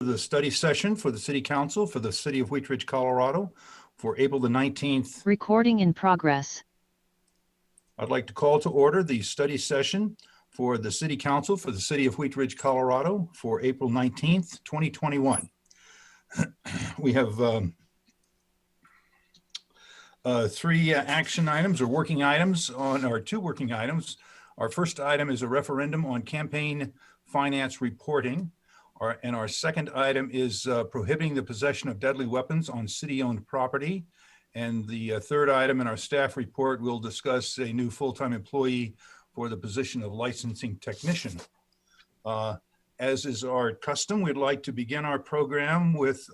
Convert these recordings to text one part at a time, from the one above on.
the study session for the City Council for the City of Wheat Ridge, Colorado for April the 19th. Recording in progress. I'd like to call to order the study session for the City Council for the City of Wheat Ridge, Colorado for April 19th, 2021. We have three action items or working items on our two working items. Our first item is a referendum on campaign finance reporting. And our second item is prohibiting the possession of deadly weapons on city-owned property. And the third item in our staff report will discuss a new full-time employee for the position of licensing technician. As is our custom, we'd like to begin our program with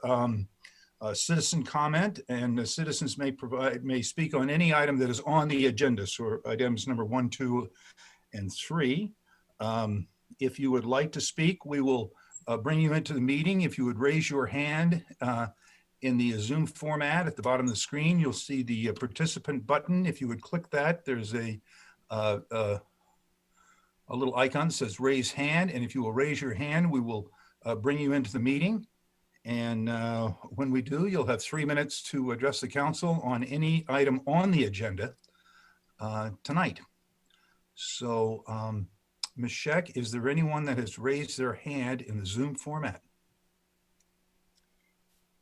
citizen comment, and the citizens may speak on any item that is on the agenda. So items number 1, 2, and 3. If you would like to speak, we will bring you into the meeting. If you would raise your hand in the Zoom format at the bottom of the screen, you'll see the participant button. If you would click that, there's a little icon that says raise hand. And if you will raise your hand, we will bring you into the meeting. And when we do, you'll have 3 minutes to address the council on any item on the agenda tonight. So, Ms. Scheck, is there anyone that has raised their hand in the Zoom format?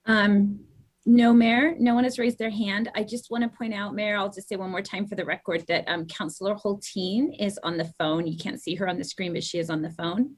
No, Mayor, no one has raised their hand. I just want to point out, Mayor, I'll just say one more time for the record that Councilor Hulteen is on the phone. You can't see her on the screen, but she is on the phone.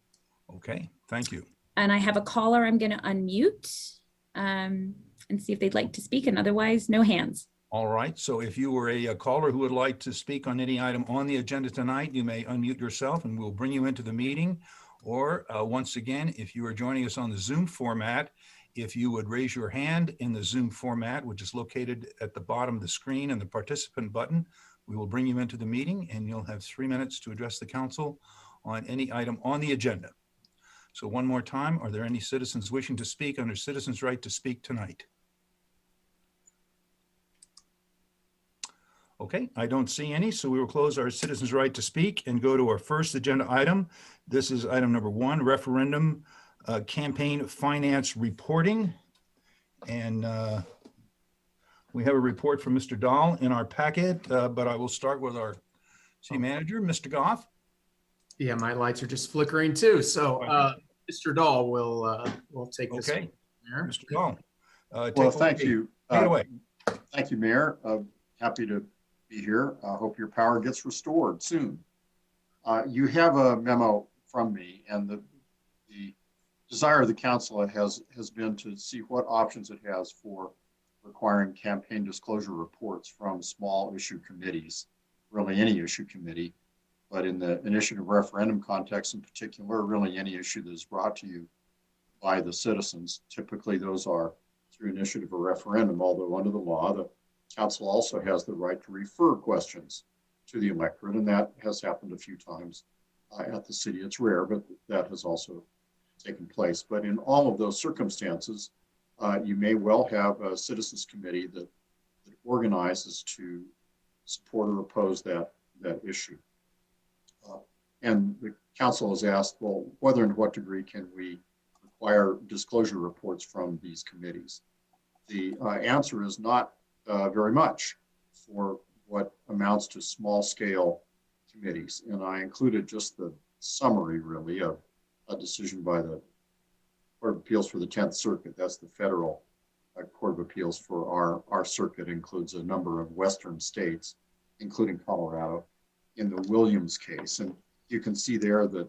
Okay, thank you. And I have a caller I'm going to unmute and see if they'd like to speak, and otherwise, no hands. All right, so if you were a caller who would like to speak on any item on the agenda tonight, you may unmute yourself and we'll bring you into the meeting. Or once again, if you are joining us on the Zoom format, if you would raise your hand in the Zoom format, which is located at the bottom of the screen and the participant button, we will bring you into the meeting and you'll have 3 minutes to address the council on any item on the agenda. So one more time, are there any citizens wishing to speak under citizens' right to speak tonight? Okay, I don't see any, so we will close our citizens' right to speak and go to our first agenda item. This is item number 1, referendum campaign finance reporting. And we have a report from Mr. Dahl in our packet, but I will start with our city manager, Mr. Goff. Yeah, my lights are just flickering too. So Mr. Dahl will take this. Okay, Mayor. Mr. Dahl. Well, thank you. Take it away. Thank you, Mayor. Happy to be here. I hope your power gets restored soon. You have a memo from me, and the desire of the council has been to see what options it has for requiring campaign disclosure reports from small issue committees, really any issue committee, but in the initiative referendum context in particular, really any issue that is brought to you by the citizens. Typically those are through initiative or referendum, although under the law, the council also has the right to refer questions to the electorate, and that has happened a few times at the city. It's rare, but that has also taken place. But in all of those circumstances, you may well have a citizens committee that organizes to support or oppose that issue. And the council has asked, well, whether and what degree can we require disclosure reports from these committees? The answer is not very much for what amounts to small scale committees. And I included just the summary really of a decision by the Court of Appeals for the 10th Circuit. That's the federal Court of Appeals for our circuit. Includes a number of Western states, including Colorado, in the Williams case. And you can see there that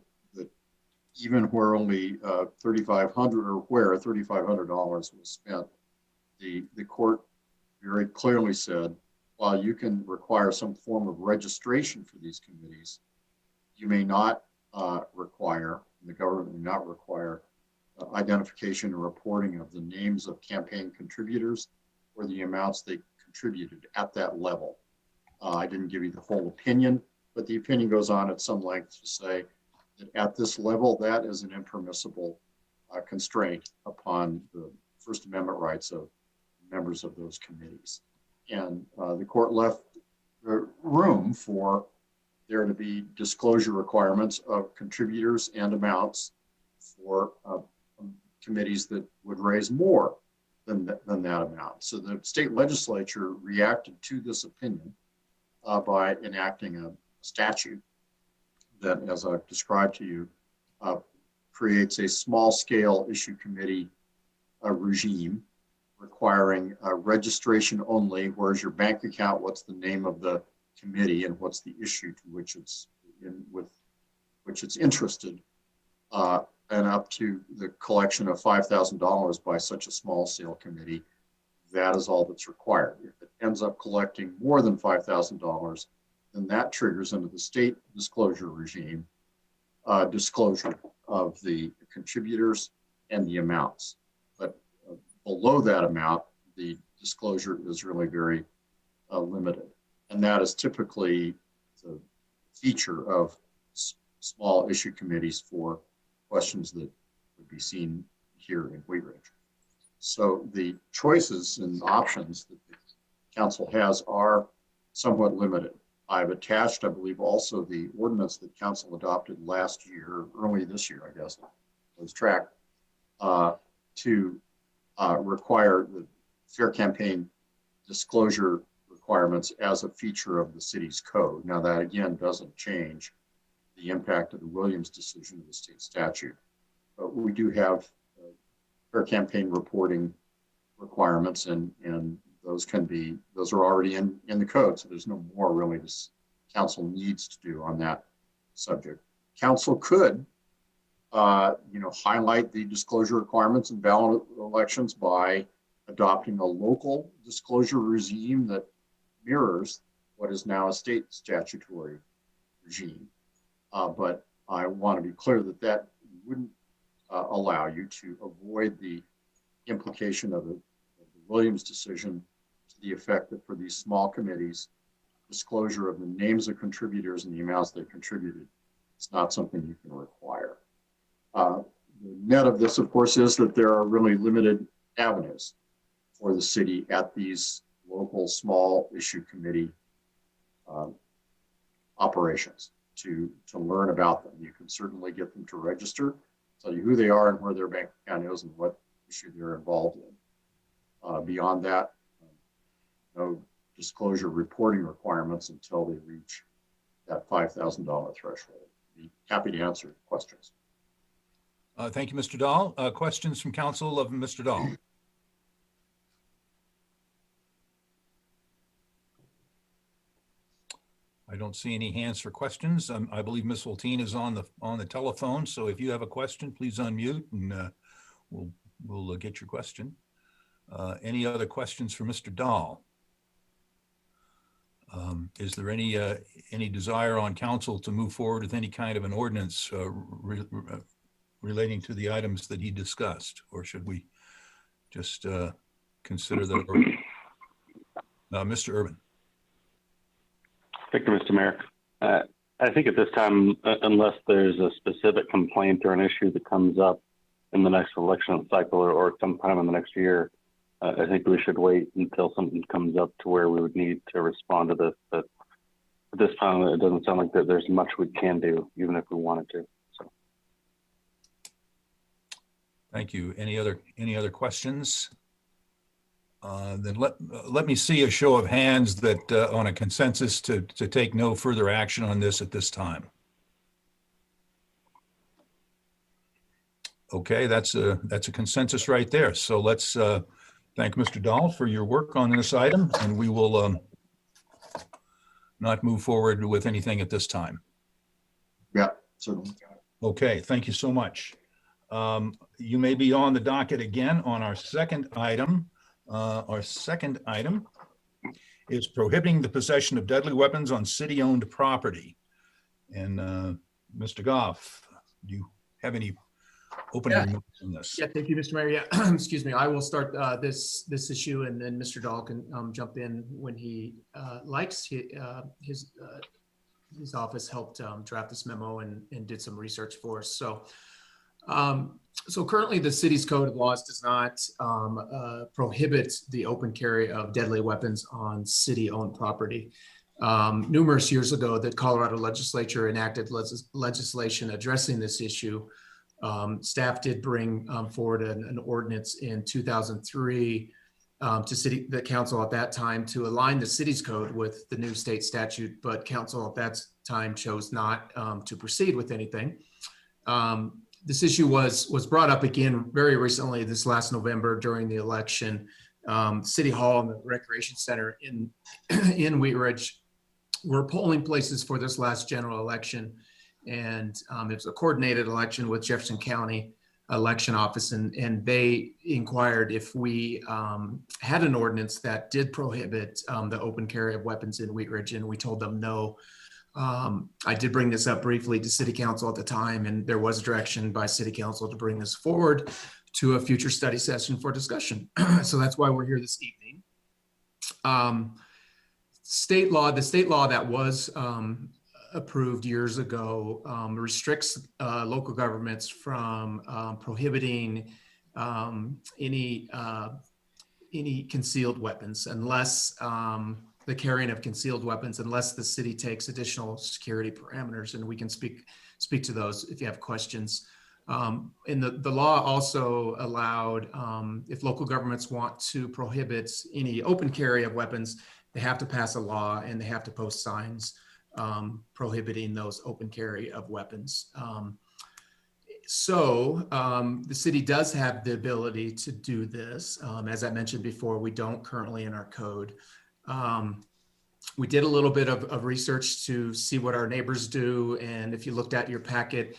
even where only $3,500 or where $3,500 was spent, the court very clearly said, while you can require some form of registration for these committees, you may not require, the government may not require identification or reporting of the names of campaign contributors or the amounts they contributed at that level. I didn't give you the whole opinion, but the opinion goes on at some length to say that at this level, that is an impermissible constraint upon the First Amendment rights of members of those committees. And the court left room for there to be disclosure requirements of contributors and amounts for committees that would raise more than that amount. So the state legislature reacted to this opinion by enacting a statute that, as I've described to you, creates a small-scale issue committee regime requiring registration only. Where's your bank account? What's the name of the committee, and what's the issue to which it's interested, and up to the collection of $5,000 by such a small-scale committee. That is all that's required. If it ends up collecting more than $5,000, then that triggers into the state disclosure regime disclosure of the contributors and the amounts. But below that amount, the disclosure is really very limited. And that is typically the feature of small issue committees for questions that would be seen here in Wheat Ridge. So the choices and options that the council has are somewhat limited. I've attached, I believe, also the ordinance that council adopted last year, early this year, I guess, was tracked to require the fair campaign disclosure requirements as a feature of the city's code. Now that again doesn't change the impact of the Williams decision of the state statute, but we do have fair campaign reporting requirements, and those are already in the code, so there's no more really this council needs to do on that subject. Council could highlight the disclosure requirements in ballot elections by adopting a local disclosure regime that mirrors what is now a state statutory regime. But I want to be clear that wouldn't allow you to avoid the implication of the Williams decision to the effect that for these small committees, disclosure of the names of contributors and the amounts they contributed, it's not something you can require. The net of this, of course, is that there are really limited avenues for the city at these local small issue committee operations to learn about them. You can certainly get them to register, tell you who they are and where their bank account is and what issue they're involved in. Beyond that, no disclosure reporting requirements until they reach that $5,000 threshold. Be happy to answer questions. Thank you, Mr. Dahl. Questions from council of Mr. Dahl? I don't see any hands for questions. I believe Ms. Waltine is on the telephone. So if you have a question, please unmute and we'll get your question. Any other questions for Mr. Dahl? Is there any desire on council to move forward with any kind of an ordinance relating to the items that he discussed, or should we just consider that? Mr. Urban. Thank you, Mr. Mayor. I think at this time, unless there's a specific complaint or an issue that comes up in the next election cycle or sometime in the next year, I think we should wait until something comes up to where we would need to respond to this. But at this time, it doesn't sound like there's much we can do, even if we wanted to. So, thank you. Any other questions? Then let me see a show of hands that on a consensus to take no further action on this at this time. Okay, that's a consensus right there. So let's thank Mr. Dahl for your work on this item, and we will not move forward with anything at this time. Yeah, certainly. Okay, thank you so much. You may be on the docket again on our second item. Our second item is prohibiting the possession of deadly weapons on city-owned property. And Mr. Goff, do you have any opening remarks on this? Yeah, thank you, Mr. Mayor. Yeah, excuse me. I will start this issue, and then Mr. Dahl can jump in when he likes. His office helped draft this memo and did some research for us. So currently the city's code of laws does not prohibit the open carry of deadly weapons on city-owned property. Numerous years ago, the Colorado legislature enacted legislation addressing this issue Staff did bring forward an ordinance in 2003 to the council at that time to align the city's code with the new state statute, but council at that time chose not to proceed with anything. This issue was brought up again very recently, this last November during the election. City Hall and the Recreation Center in Wheat Ridge were polling places for this last general election. And it was a coordinated election with Jefferson County Election Office, and they inquired if we had an ordinance that did prohibit the open carry of weapons in Wheat Ridge, and we told them no. I did bring this up briefly to City Council at the time, and there was direction by City Council to bring this forward to a future study session for discussion. So that's why we're here this evening. The state law that was approved years ago restricts local governments from prohibiting any concealed weapons unless the carrying of concealed weapons, unless the city takes additional security parameters, and we can speak to those if you have questions. And the law also allowed, if local governments want to prohibit any open carry of weapons, they have to pass a law and they have to post signs prohibiting those open carry of weapons. So the city does have the ability to do this. As I mentioned before, we don't currently in our code. We did a little bit of research to see what our neighbors do. And if you looked at your packet,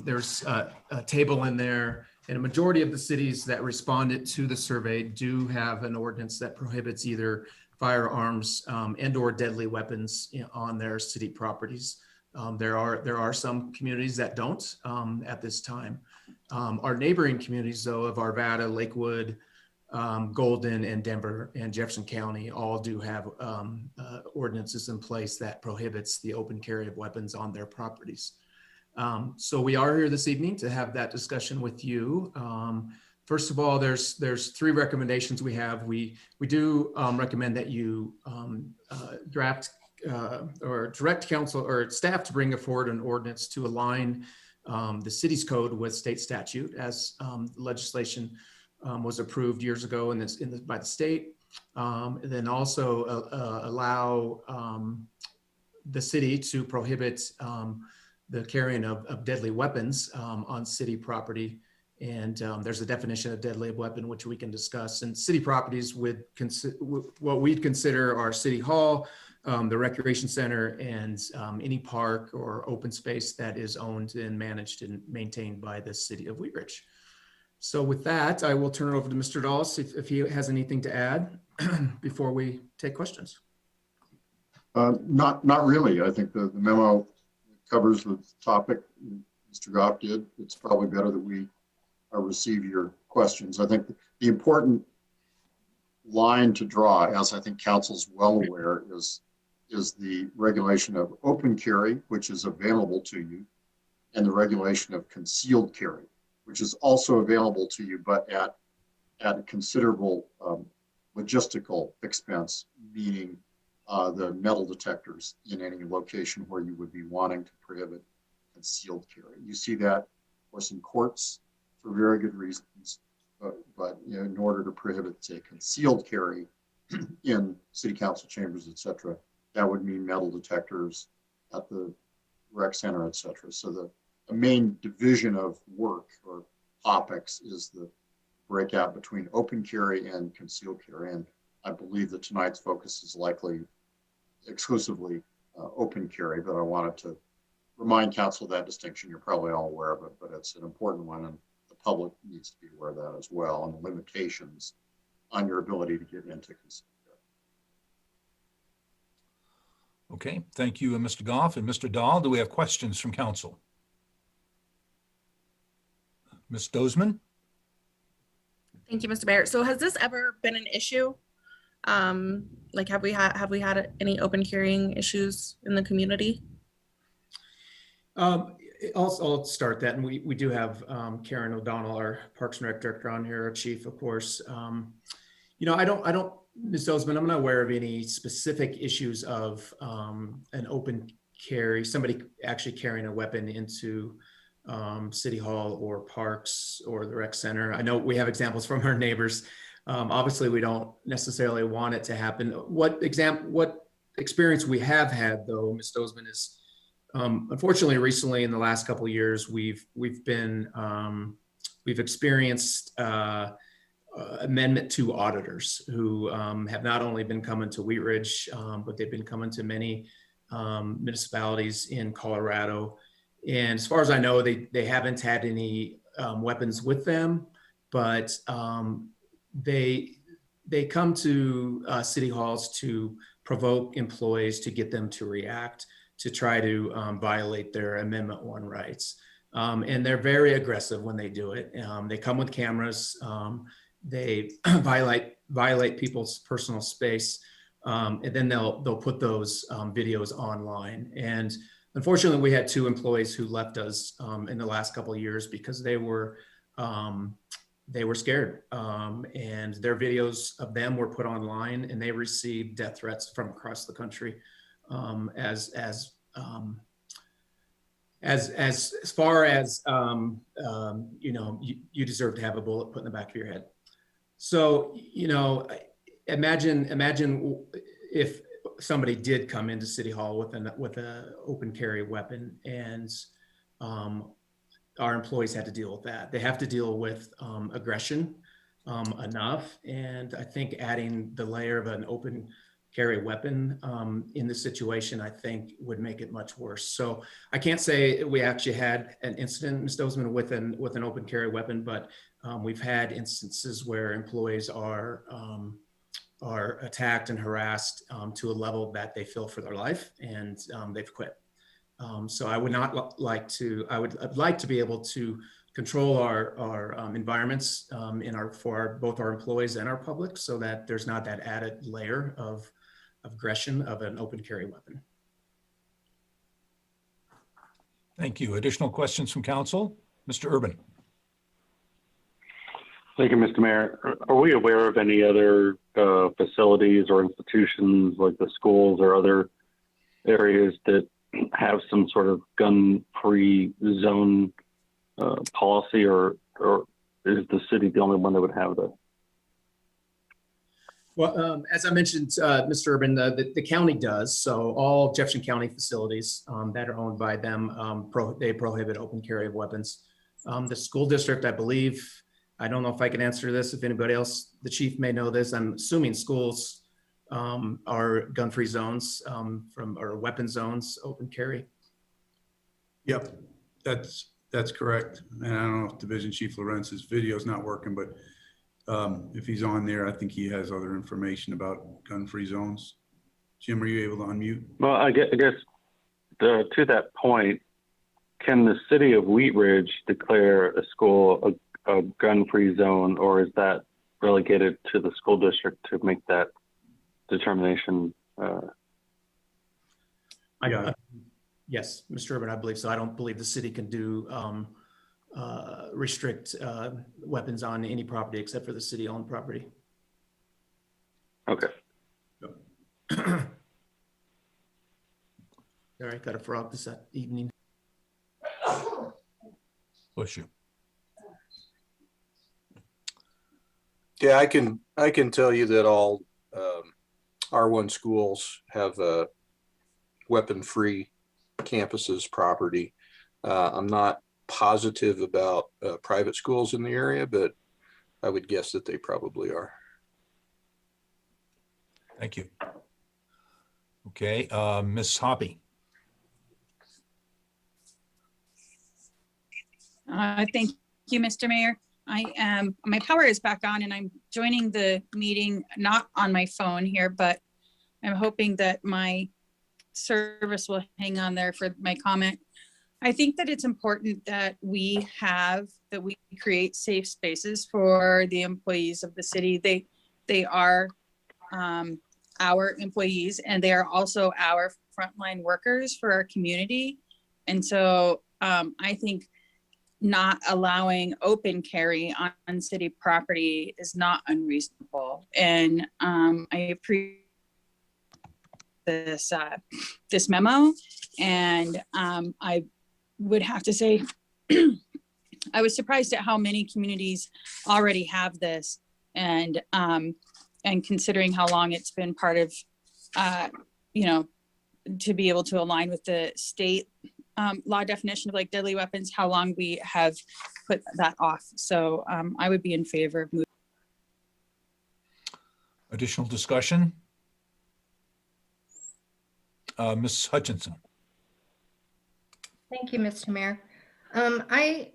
there's a table in there, and a majority of the cities that responded to the survey do have an ordinance that prohibits either firearms and or deadly weapons on their city properties. There are some communities that don't at this time. Our neighboring communities, though, of Arvada, Lakewood, Golden, and Denver and Jefferson County all do have ordinances in place that prohibits the open carry of weapons on their properties. So we are here this evening to have that discussion with you. First of all, there's three recommendations we have. We do recommend that you draft or direct council or staff to bring forward an ordinance to align the city's code with state statute as legislation was approved years ago by the state. And then also allow the city to prohibit the carrying of deadly weapons on city property. And there's a definition of deadly weapon, which we can discuss. And city properties would what we'd consider our city hall, the recreation center, and any park or open space that is owned and managed and maintained by the city of Wheat Ridge. So with that, I will turn it over to Mr. Dawes if he has anything to add before we take questions. Not really. I think the memo covers the topic Mr. Goff did. It's probably better that we receive your questions. I think the important line to draw, as I think council's well aware, is the regulation of open carry, which is available to you, and the regulation of concealed carry, which is also available to you, but at a considerable logistical expense, meaning the metal detectors in any location where you would be wanting to prohibit concealed carry. You see that, of course, in courts for very good reasons, but in order to prohibit, say, concealed carry in city council chambers, et cetera, that would mean metal detectors at the rec center, et cetera. So the main division of work or topics is the breakout between open carry and concealed carry. And I believe that tonight's focus is likely exclusively open carry, but I wanted to remind council of that distinction. You're probably all aware of it, but it's an important one, and the public needs to be aware of that as well, and the limitations on your ability to get into concealed carry. Okay, thank you, Mr. Goff. And Mr. Dahl, do we have questions from council? Ms. Dozeman? Thank you, Mr. Mayor. So has this ever been an issue? Like, have we had any open carrying issues in the community? I'll start that, and we do have Karen O'Donnell, our Parks and Rec director, on here, our chief, of course. I don't, Ms. Dozeman, I'm not aware of any specific issues of an open carry, somebody actually carrying a weapon into City Hall or parks or the rec center. I know we have examples from our neighbors. Obviously, we don't necessarily want it to happen. What experience we have had, though, Ms. Dozman, is unfortunately recently in the last couple of years we've experienced Amendment 2 auditors who have not only been coming to Wheat Ridge, but they've been coming to many municipalities in Colorado. And as far as I know, they haven't had any weapons with them, but they come to city halls to provoke employees, to get them to react, to try to violate their Amendment 1 rights. And they're very aggressive when they do it. They come with cameras. They violate people's personal space, and then they'll put those videos online. And unfortunately, we had 2 employees who left us in the last couple of years because they were scared, and their videos of them were put online, and they received death threats from across the country. As far as you know, you deserve to have a bullet put in the back of your head. So, you know, imagine if somebody did come into City Hall with an open carry weapon, and our employees had to deal with that. They have to deal with aggression enough, and I think adding the layer of an open carry weapon in this situation, I think would make it much worse. So I can't say we actually had an incident, Ms. Dozman, with an open carry weapon, but we've had instances where employees are attacked and harassed to a level that they feel for their life, and they've quit. So I would not like to. I'd like to be able to control our environments for both our employees and our public, so that there's not that added layer of aggression of an open carry weapon. Thank you. Additional questions from council? Mr. Urban. Thank you, Mr. Mayor. Are we aware of any other facilities or institutions like the schools or other areas that have some sort of gun-free zone policy, or is the city the only one that would have that? Well, as I mentioned, Mr. Urban, the county does. So all Jefferson County facilities that are owned by them, they prohibit open carry of weapons. The school district, I believe, I don't know if I can answer this. If anybody else, the chief may know this. I'm assuming schools are gun-free zones or weapon zones, open carry. Yep, that's correct. And I don't know if Division Chief Lorenz's video is not working, but if he's on there, I think he has other information about gun-free zones. Jim, are you able to unmute? Well, I guess to that point, can the city of Wheat Ridge declare a school a gun-free zone, or is that relegated to the school district to make that determination? Yes, Mr. Urban, I believe so. I don't believe the city can do restrict weapons on any property except for the city-owned property. Okay. All right, got a frog this evening. Bless you. Yeah, I can tell you that all R1 schools have weapon-free campuses property. I'm not positive about private schools in the area, but I would guess that they probably are. Thank you. Okay, Ms. Hoppy. Thank you, Mr. Mayor. My power is back on and I'm joining the meeting, not on my phone here, but I'm hoping that my service will hang on there for my comment. I think that it's important that we create safe spaces for the employees of the city. They are our employees, and they are also our frontline workers for our community. And so I think not allowing open carry on city property is not unreasonable. And I appreciate this memo, and I would have to say I was surprised at how many communities already have this, and considering how long it's been part of, to be able to align with the state law definition of like deadly weapons, how long we have put that off. So I would be in favor of moving. Additional discussion? Ms. Hutchinson. Thank you, Mr. Mayor. I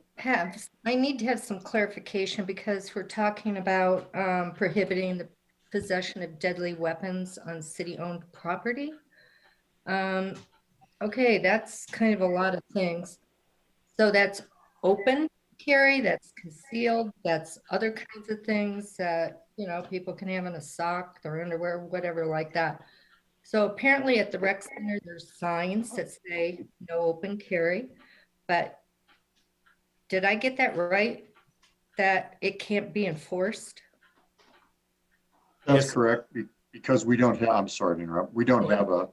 need to have some clarification because we're talking about prohibiting the possession of deadly weapons on city-owned property. Okay, that's kind of a lot of things. So that's open carry, that's concealed, that's other kinds of things that, people can have in a sock, their underwear, whatever like that. So apparently at the rec center, there's signs that say no open carry, but did I get that right? That it can't be enforced? That's Yes. correct, because we don't have, I'm sorry to interrupt, we don't have a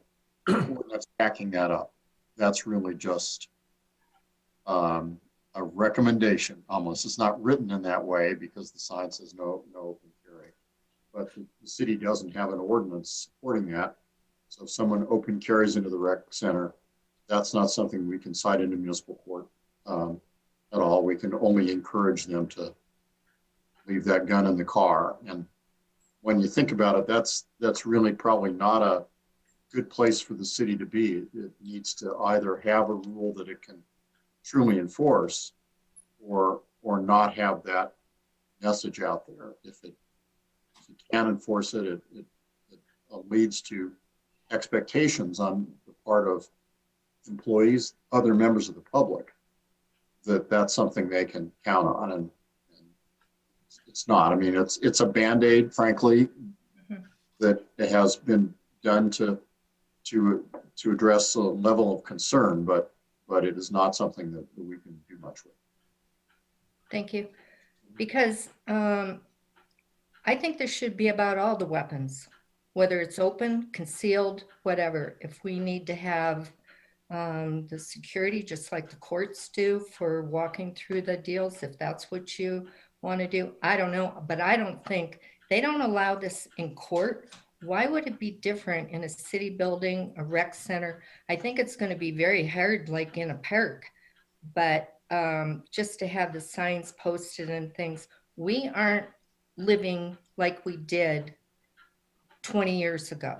that's backing that up. That's really just a recommendation almost. It's not written in that way because the sign says no open carry. But the city doesn't have an ordinance supporting that. So if someone open carries into the rec center, that's not something we can cite into municipal court at all. We can only encourage them to leave that gun in the car. And when you think about it, that's really probably not a good place for the city to be. It needs to either have a rule that it can truly enforce or not have that message out there. If it can enforce it, it leads to expectations on the part of employees, other members of the public, that's something they can count on. And it's not. I mean, it's a Band-Aid, frankly, that has been done to address a level of concern, but it is not something that we can do much with. Thank you. Because I think this should be about all the weapons, whether it's open, concealed, whatever. If we need to have the security, just like the courts do for walking through the deals, if that's what you want to do, I don't know. But I don't think, they don't allow this in court. Why would it be different in a city building, a rec center? I think it's going to be very hard, like in a park. But just to have the signs posted and things, we aren't living like we did 20 years ago.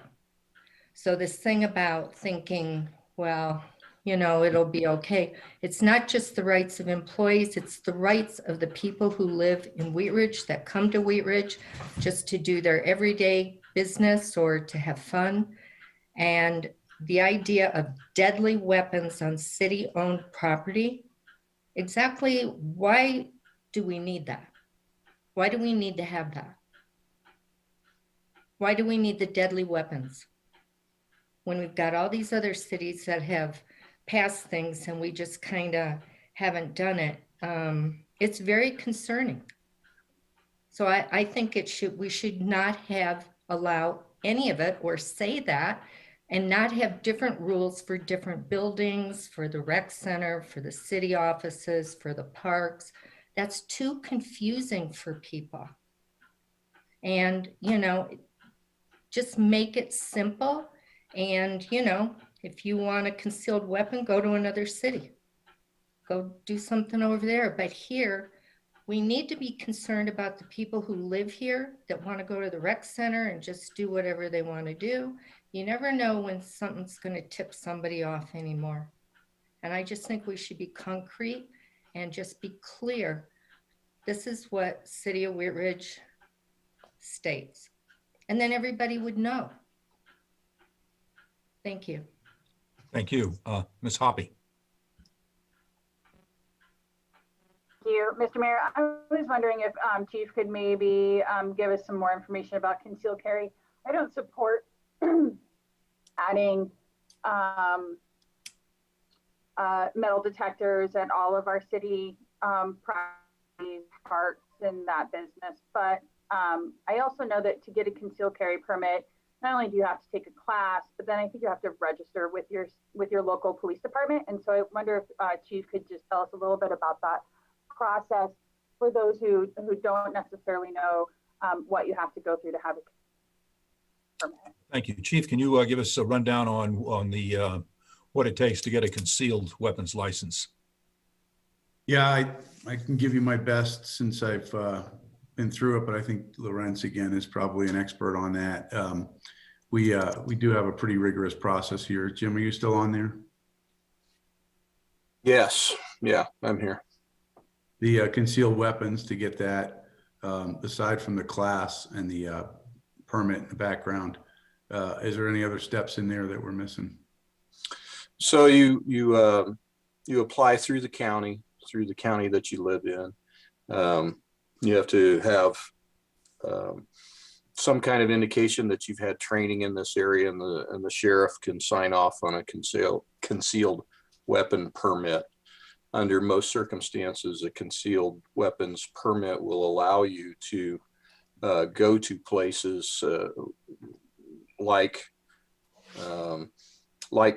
So this thing about thinking, well, it'll be okay. It's not just the rights of employees, it's the rights of the people who live in Wheat Ridge, that come to Wheat Ridge just to do their everyday business or to have fun. And the idea of deadly weapons on city-owned property, exactly why do we need that? Why do we need to have that? Why do we need the deadly weapons when we've got all these other cities that have passed things and we just kind of haven't done it? It's very concerning. So I think we should not allow any of it or say that, and not have different rules for different buildings, for the rec center, for the city offices, for the parks. That's too confusing for people. And, just make it simple. And, if you want a concealed weapon, go to another city. Go do something over there. But here, we need to be concerned about the people who live here that want to go to the rec center and just do whatever they want to do. You never know when something's going to tip somebody off anymore. And I just think we should be concrete and just be clear. This is what City of Wheat Ridge states. And then everybody would know. Thank you. Thank you. Ms. Hoppy. Thank you, Mr. Mayor. I was wondering if Chief could maybe give us some more information about concealed carry. I don't support adding metal detectors at all of our city properties, parks, and that business. But I also know that to get a concealed carry permit, not only do you have to take a class, but then I think you have to register with your local police department. And so I wonder if Chief could just tell us a little bit about that process for those who don't necessarily know what you have to go through to have a permit. Thank you. Chief, can you give us a rundown on the what it takes to get a concealed weapons license? Yeah, I can give you my best since I've been through it, but I think Lorenz again is probably an expert on that. We do have a pretty rigorous process here. Jim, are you still on there? Yes, yeah, I'm here. The concealed weapons, to get that, aside from the class and the permit in the background, is there any other steps in there that we're missing? So you apply through the county that you live in. You have to have some kind of indication that you've had training in this area, and the sheriff can sign off on a concealed weapon permit. Under most circumstances, a concealed weapons permit will allow you to go to places like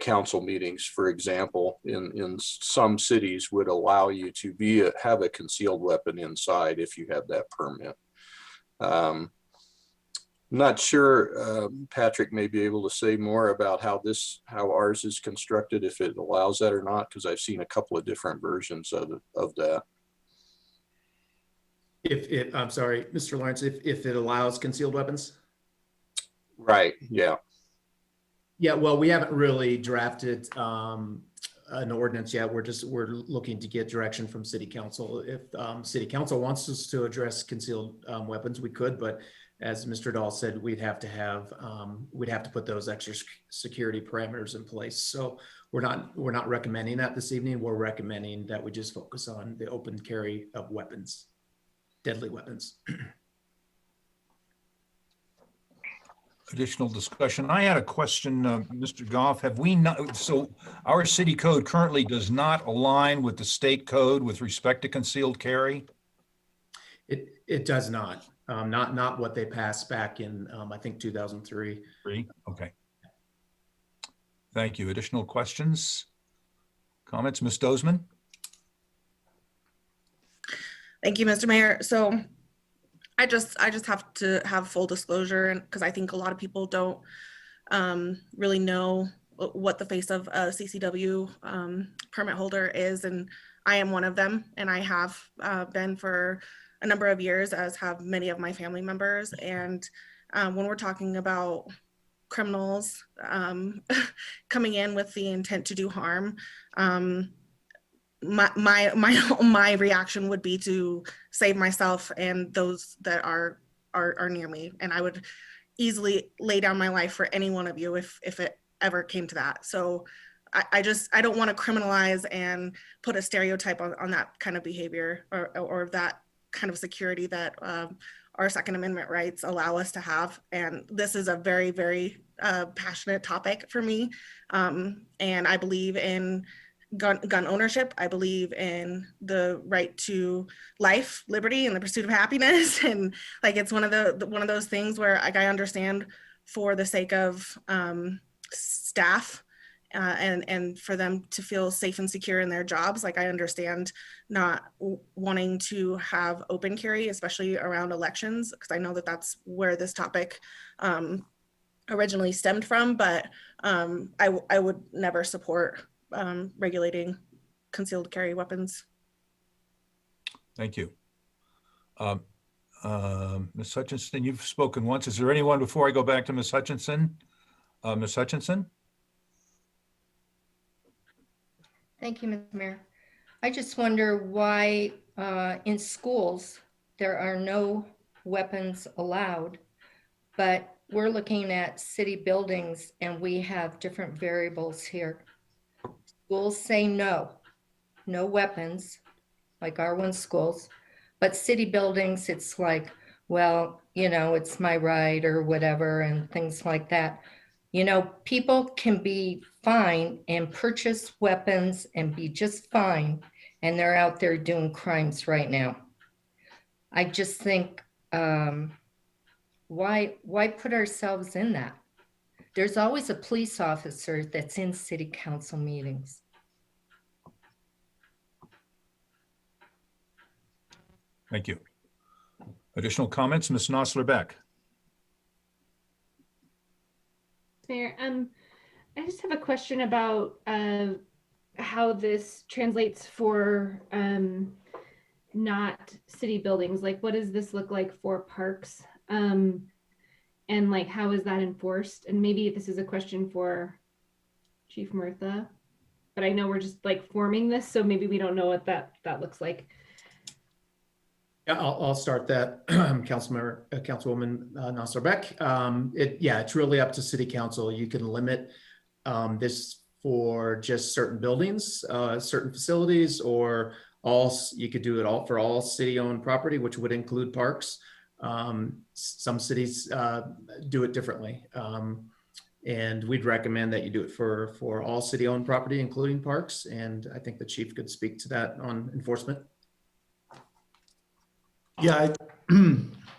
council meetings, for example, in some cities would allow you to have a concealed weapon inside if you have that permit. Not sure, Patrick may be able to say more about how ours is constructed, if it allows that or not, because I've seen a couple of different versions of that. I'm sorry, Mr. Lawrence, if it allows concealed weapons? Right, yeah. Yeah, well, we haven't really drafted an ordinance yet. We're looking to get direction from City Council. If City Council wants us to address concealed weapons, we could, but as Mr. Dahl said, we'd have to put those extra security parameters in place. So we're not recommending that this evening. We're recommending that we just focus on the open carry of weapons, deadly weapons. Additional discussion. I had a question, Mr. Goff. Have we not, so our city code currently does not align with the state code with respect to concealed carry? It does not. Not what they passed back in, I think, 2003. Okay. Thank you. Additional questions? Comments? Ms. Dozeman? Thank you, Mr. Mayor. So I just have to have full disclosure, and because I think a lot of people don't really know what the face of a CCW permit holder is, and I am one of them, and I have been for a number of years, as have many of my family members. And when we're talking about criminals coming in with the intent to do harm, my reaction would be to save myself and those that are near me. And I would easily lay down my life for any one of you if it ever came to that. So I don't want to criminalize and put a stereotype on that kind of behavior or that kind of security that our Second Amendment rights allow us to have. And this is a very, very passionate topic for me. And I believe in gun ownership. I believe in the right to life, liberty, and the pursuit of happiness. And like, it's one of those things where, like, I understand for the sake of staff and for them to feel safe and secure in their jobs. Like, I understand not wanting to have open carry, especially around elections, because I know that that's where this topic originally stemmed from. But I would never support regulating concealed carry weapons. Thank you. Ms. Hutchinson, you've spoken once. Is there anyone before I go back to Ms. Hutchinson? Ms. Hutchinson? Thank you, Mr. Mayor. I just wonder why in schools there are no weapons allowed, but we're looking at city buildings and we have different variables here. Schools say no weapons, like R1 schools, but city buildings, it's like, well, you know, it's my right or whatever, and things like that. You know, people can be fine and purchase weapons and be just fine, and they're out there doing crimes right now. I just think, why put ourselves in that? There's always a police officer that's in city council meetings. Thank you. Additional comments, Ms. Nosler-Beck? Mayor, I just have a question about how this translates for not city buildings. Like, what does this look like for parks? And like, how is that enforced? And maybe this is a question for Chief Murtha, but I know we're just like forming this, so maybe we don't know what that looks like. Yeah, I'll start that, Councilwoman Nosler-Beck. It's really up to City Council. You can limit this for just certain buildings, certain facilities, or you could do it all for all city-owned property, which would include parks. Some cities do it differently. And we'd recommend that you do it for all city-owned property, including parks. And I think the chief could speak to that on enforcement. Yeah,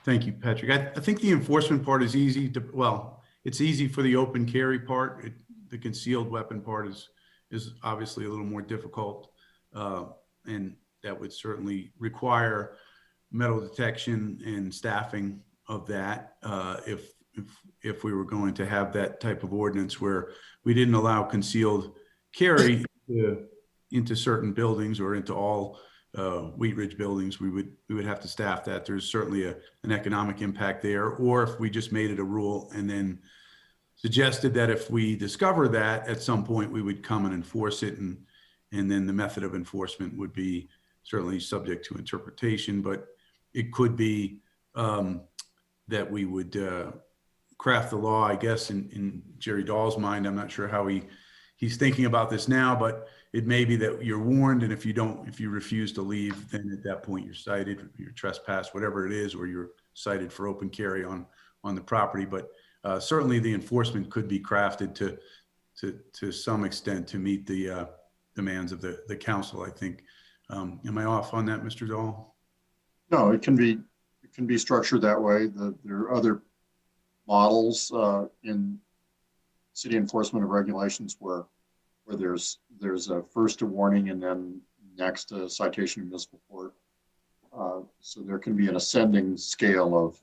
thank you, Patrick. I think the enforcement part is easy to, well, it's easy for the open carry part. The concealed weapon part is obviously a little more difficult. And that would certainly require metal detection and staffing of that if we were going to have that type of ordinance where we didn't allow concealed carry into certain buildings or into all Wheat Ridge buildings. We would have to staff that. There's certainly an economic impact there. Or if we just made it a rule and then suggested that if we discover that at some point we would come and enforce it, and then the method of enforcement would be certainly subject to interpretation, but it could be that we would craft the law, I guess, in Jerry Dahl's mind. I'm not sure how he's thinking about this now, but it may be that you're warned, and if you refuse to leave, then at that point you're cited, you're trespassed, whatever it is, or you're cited for open carry on the property. But certainly the enforcement could be crafted to some extent to meet the demands of the council, I think. Am I off on that, Mr. Dahl? No, it can be structured that way. There are other models in city enforcement of regulations where there's first a warning and then next a citation of municipal court. So there can be an ascending scale of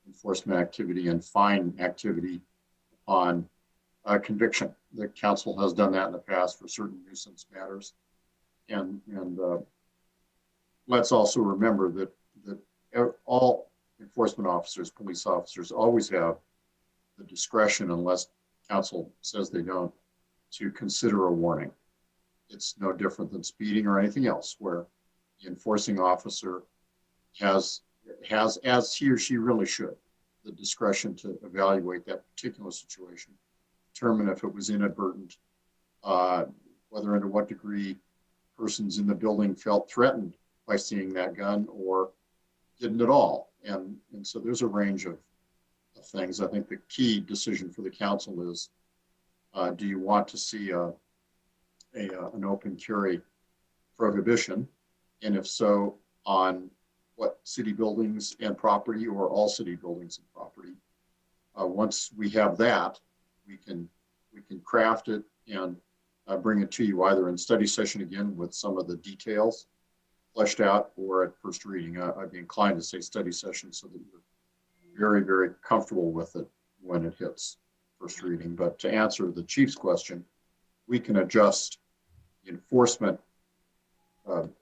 enforcement activity and fine activity on conviction. The council has done that in the past for certain nuisance matters. And let's also remember that all enforcement officers, police officers, always have the discretion, unless council says they don't, to consider a warning. It's no different than speeding or anything else, where the enforcing officer has, as he or she really should, the discretion to evaluate that particular situation, determine if it was inadvertent, whether and to what degree persons in the building felt threatened by seeing that gun or didn't at all. And so there's a range of things. I think the key decision for the council is, do you want to see an open carry prohibition? And if so, on what city buildings and property, or all city buildings and property? Once we have that, we can craft it and bring it to you either in study session again with some of the details fleshed out, or at first reading. I'd be inclined to say study session so that you're very, very comfortable with it when it hits first reading. But to answer the chief's question, we can adjust the enforcement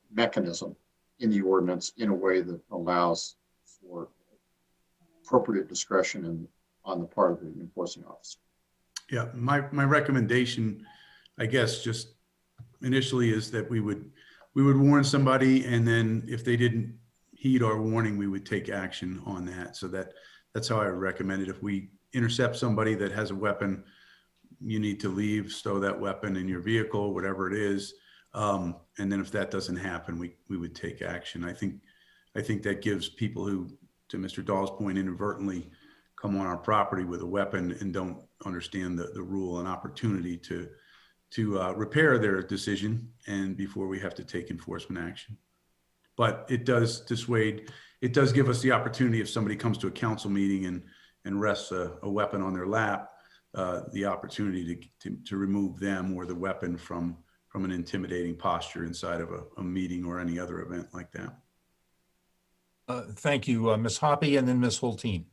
mechanism in the ordinance in a way that allows for appropriate discretion on the part of the enforcing officer. Yeah, my recommendation, I guess, just initially is that we would warn somebody, and then if they didn't heed our warning, we would take action on that. So that's how I would recommend it. If we intercept somebody that has a weapon, you need to leave, stow that weapon in your vehicle, whatever it is. And then if that doesn't happen, we would take action. I think that gives people who, to Mr. Dahl's point, inadvertently come on our property with a weapon and don't understand the rule, an opportunity to repair their decision, and before we have to take enforcement action. But it does dissuade, it does give us the opportunity, if somebody comes to a council meeting and rests a weapon on their lap, the opportunity to remove them or the weapon from an intimidating posture inside of a meeting or any other event like that. Thank you, Ms. Hoppy, and then Ms. Hulteen.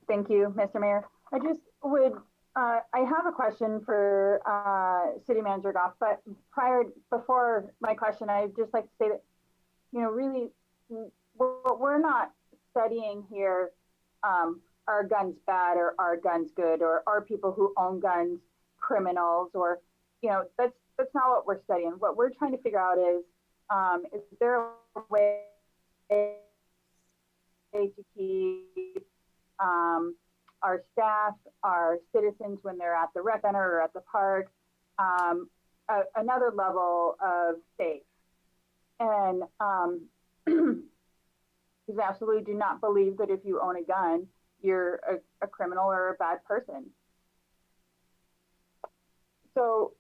Thank you, Mr. Mayor. I just would, I have a question for City Manager Goff, but before my question, I'd just like to say that, you know, really, what we're not studying here, are guns bad or are guns good, or are people who own guns criminals, or, you know, that's not what we're studying. What we're trying to figure out is there a way to keep our staff, our citizens, when they're at the rec center or at the park, another level of safe? And because I absolutely do not believe that if you own a gun, you're a criminal or a bad person. So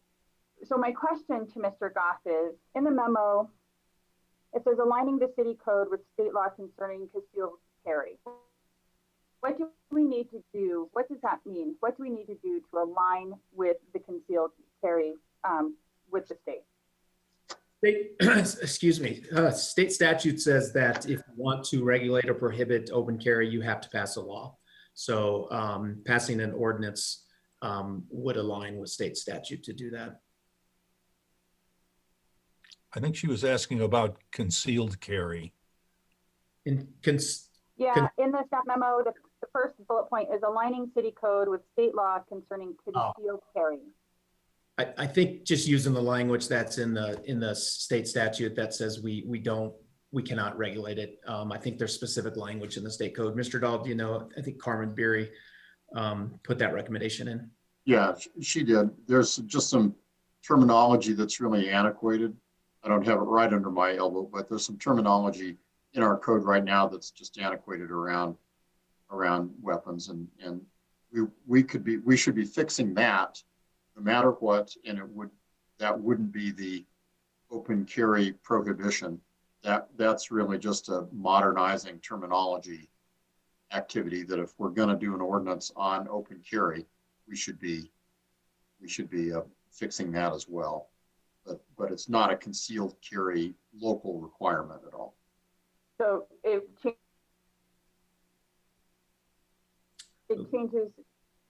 my question to Mr. Goff is, in the memo, it says aligning the city code with state law concerning concealed carry. What do we need to do? What does that mean? What do we need to do to align with the concealed carry with the state? Excuse me, state statute says that if you want to regulate or prohibit open carry, you have to pass a law. So passing an ordinance would align with state statute to do that. I think she was asking about concealed carry. In the staff memo, the first bullet point is aligning city code with state law concerning concealed carry. I think just using the language that's in the state statute that says we cannot regulate it. I think there's specific language in the state code. Mr. Dahl, do you know? I think Carmen Beery put that recommendation in. Yeah, she did. There's just some terminology that's really antiquated. I don't have it right under my elbow, but there's some terminology in our code right now that's just antiquated around weapons, and we should be fixing that no matter what, and that wouldn't be the open carry prohibition. That's really just a modernizing terminology activity that if we're going to do an ordinance on open carry, we should be fixing that as well. But it's not a concealed carry local requirement at all. So it changes,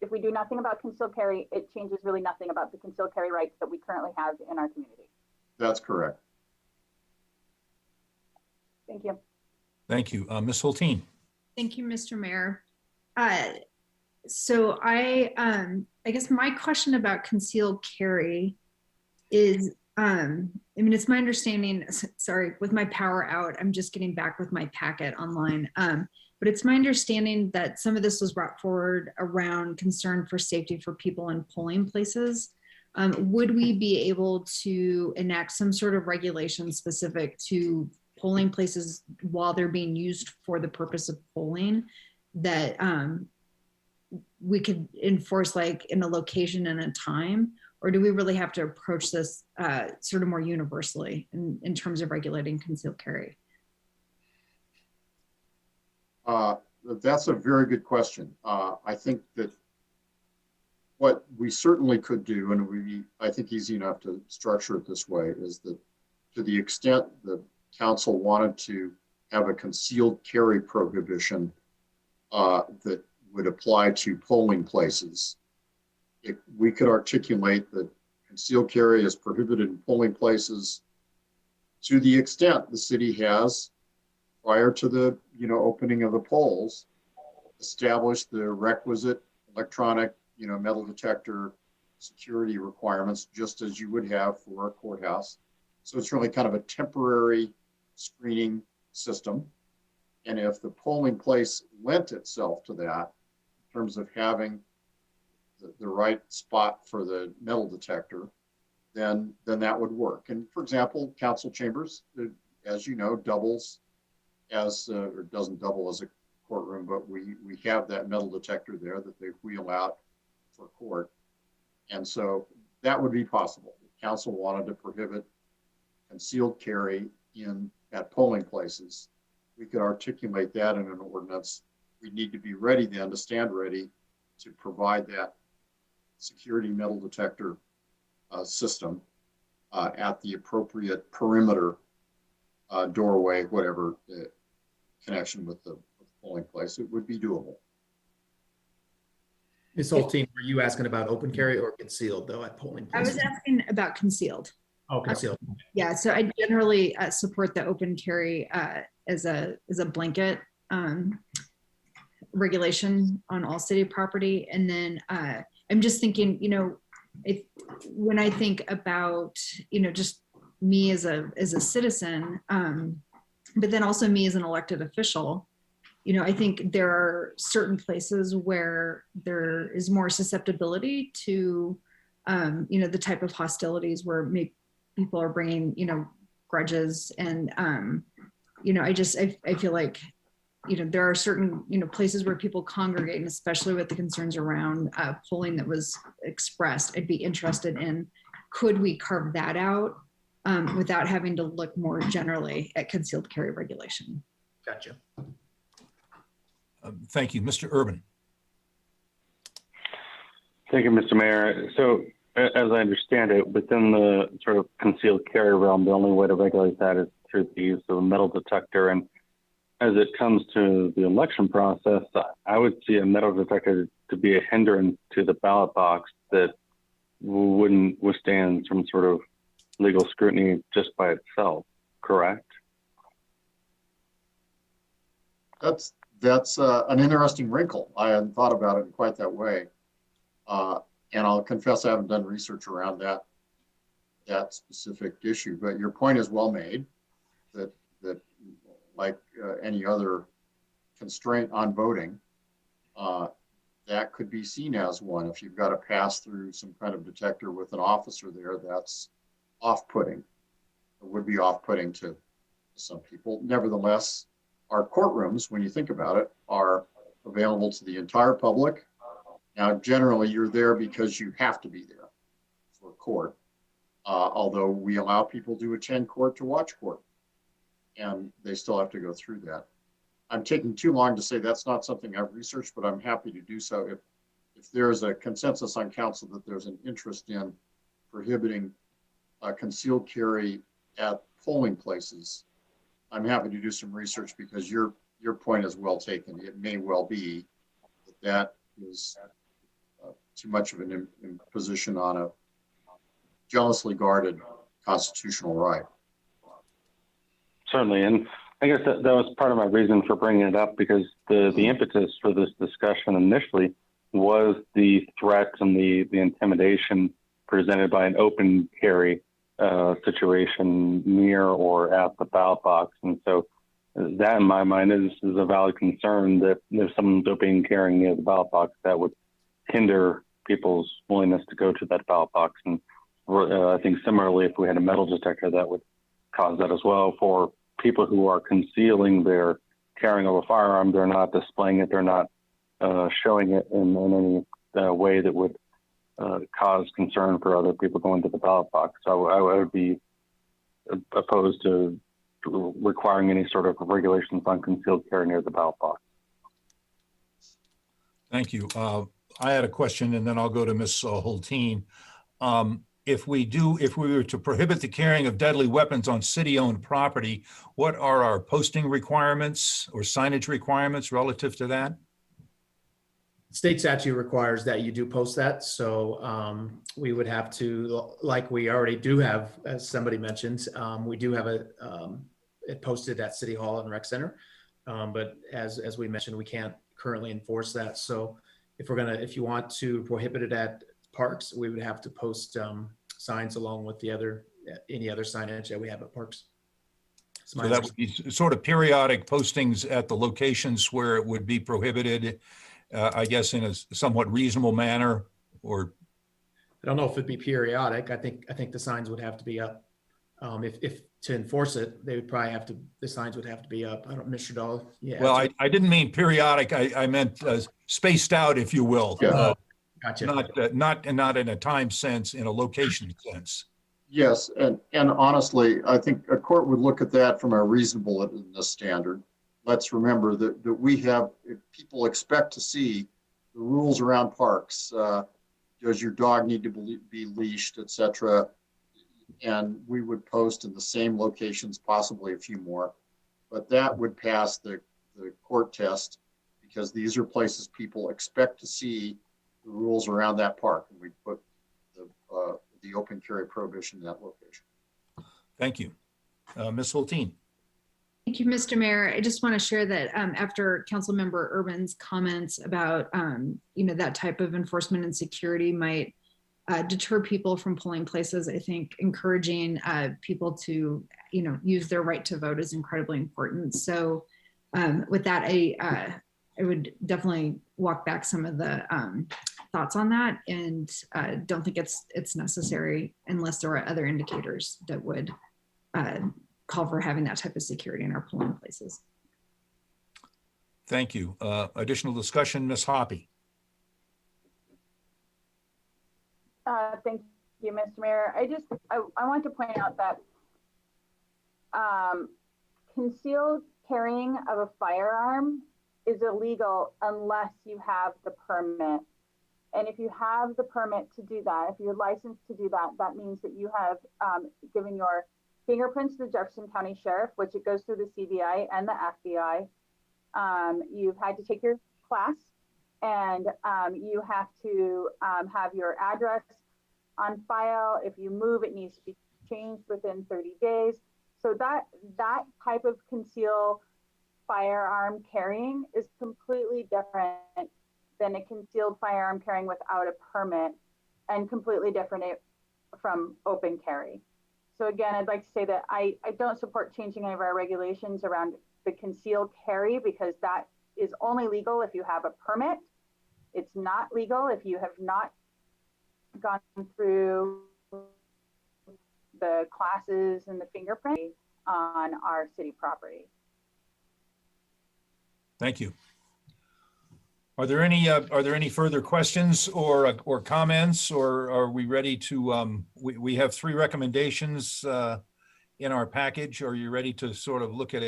if we do nothing about concealed carry, it changes really nothing about the concealed carry rights that we currently have in our community. That's correct. Thank you. Thank you. Ms. Hulteen. Thank you, Mr. Mayor. So I guess my question about concealed carry is, I mean, it's my understanding, sorry, with my power out, I'm just getting back with my packet online. But it's my understanding that some of this was brought forward around concern for safety for people in polling places. Would we be able to enact some sort of regulation specific to polling places while they're being used for the purpose of polling that we could enforce, like in a location and a time? Or do we really have to approach this sort of more universally in terms of regulating concealed carry? That's a very good question. I think that what we certainly could do, and I think easy enough to structure it this way, is that to the extent the council wanted to have a concealed carry prohibition that would apply to polling places, we could articulate that concealed carry is prohibited in polling places to the extent the city has, prior to the opening of the polls, established the requisite electronic metal detector security requirements, just as you would have for a courthouse. So it's really kind of a temporary screening system. And if the polling place lent itself to that in terms of having the right spot for the metal detector, then that would work. And for example, council chambers, as you know, doubles as, or doesn't double as a courtroom, but we have that metal detector there that they wheel out for court. And so that would be possible. If council wanted to prohibit concealed carry at polling places, we could articulate that in an ordinance we need to be ready then to stand ready to provide that security metal detector system at the appropriate perimeter doorway, whatever connection with the polling place. It would be doable. Ms. Hulteen, were you asking about open carry or concealed though at polling I was places? asking about concealed. Oh, concealed. Yeah, so I generally support the open carry as a blanket regulation on all city property. And then I'm just thinking, you know, when I think about, you know, just me as a citizen, but then also me as an elected official, you know, I think there are certain places where there is more susceptibility to, you know, the type of hostilities where maybe people are bringing, you know, grudges. And, you know, I feel like, you know, there are certain, you know, places where people congregate, and especially with the concerns around polling that was expressed, I'd be interested in, could we carve that out without having to look more generally at concealed carry regulation? Gotcha. Thank you. Mr. Urban. Thank you, Mr. Mayor. So as I understand it, within the sort of concealed carry realm, the only way to regulate that is through the use of a metal detector. And as it comes to the election process, I would see a metal detector to be a hindrance to the ballot box that wouldn't withstand some sort of legal scrutiny just by itself, correct? That's an interesting wrinkle. I hadn't thought about it quite that way. And I'll confess I haven't done research around that specific issue, but your point is well made, that like any other constraint on voting, that could be seen as one. If you've got to pass through some kind of detector with an officer there, that's off-putting. It would be off-putting to some people. Nevertheless, our courtrooms, when you think about it, are available to the entire public. Now, generally, you're there because you have to be there for court, although we allow people to attend court to watch court, and they still have to go through that. I'm taking too long to say that's not something I've researched, but I'm happy to do so. If there's a consensus on council that there's an interest in prohibiting concealed carry at polling places, I'm happy to do some research, because your point is well taken. It may well be that is too much of an imposition on a jealously guarded constitutional right. Certainly, and I guess that was part of my reason for bringing it up, because the impetus for this discussion initially was the threats and the intimidation presented by an open carry situation near or at the ballot box. And so that, in my mind, is a valid concern, that if someone's open carrying near the ballot box, that would hinder people's willingness to go to that ballot box. And I think similarly, if we had a metal detector, that would cause that as well. For people who are concealing their carrying of a firearm, they're not displaying it, they're not showing it in any way that would cause concern for other people going to the ballot box. So I would be opposed to requiring any sort of regulations on concealed carry near the ballot box. Thank you. I had a question, and then I'll go to Ms. Hulteen. If we were to prohibit the carrying of deadly weapons on city-owned property, what are our posting requirements or signage requirements relative to that? State statute requires that you do post that. So we would have to, like we already do have, as somebody mentioned, we do have it posted at City Hall and Rec Center. But as we mentioned, we can't currently enforce that. So if you want to prohibit it at parks, we would have to post signs along with any other signage that we have at parks. So that would be sort of periodic postings at the locations where it would be prohibited, I guess, in a somewhat reasonable manner. Or I don't know if it'd be periodic. I think the signs would have to be up. If to enforce it, the signs would have to be up. I don't, Mr. Dahl. Yeah. Well, I didn't mean periodic. I meant spaced out, if you will. Yeah. Gotcha. Not in a time sense, in a location sense. Yes, and honestly, I think a court would look at that from a reasonableness standard. let's remember that we have, if people expect to see the rules around parks. Does your dog need to be leashed, et cetera? And we would post in the same locations, possibly a few more, but that would pass the court test because these are places people expect to see the rules around that park. And we put the open carry prohibition in that location. Thank you. Ms. Hulteen. Thank you, Mr. Mayor. I just want to share that after Councilmember Urban's comments about, that type of enforcement and security might deter people from polling places, I think encouraging people to, use their right to vote is incredibly important. So with that, I would definitely walk back some of the thoughts on that, and don't think it's necessary unless there are other indicators that would call for having that type of security in our polling places. Thank you. Additional discussion, Ms. Hoppy. Thank you, Mr. Mayor. I want to point out that concealed carrying of a firearm is illegal unless you have the permit. And if you have the permit to do that, if you're licensed to do that, that means that you have given your fingerprints to the Jefferson County Sheriff, which it goes through the CBI and the FBI. You've had to take your class, and you have to have your address on file. If you move, it needs to be changed within 30 days. So that type of concealed firearm carrying is completely different than a concealed firearm carrying without a permit, and completely different from open carry. So again, I'd like to say that I don't support changing any of our regulations around the concealed carry, because that is only legal if you have a permit. It's not legal if you have not gone through the classes and the fingerprint on our city property. Thank you. Are there any further questions or comments, or are we ready to, we have 3 recommendations in our package. Are you ready to sort of look at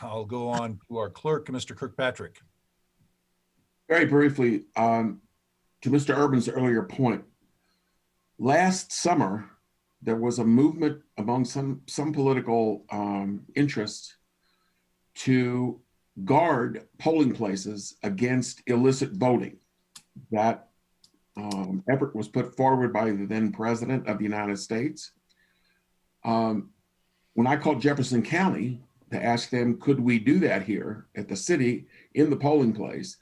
I'll go on to our clerk, Mr. Kirkpatrick. Very briefly, to Mr. Urban's earlier point, last summer, there was a movement among some political interests to guard polling places against illicit voting. That effort was put forward by the then President of the United States. When I called Jefferson County to ask them, could we do that here at the city in the polling place,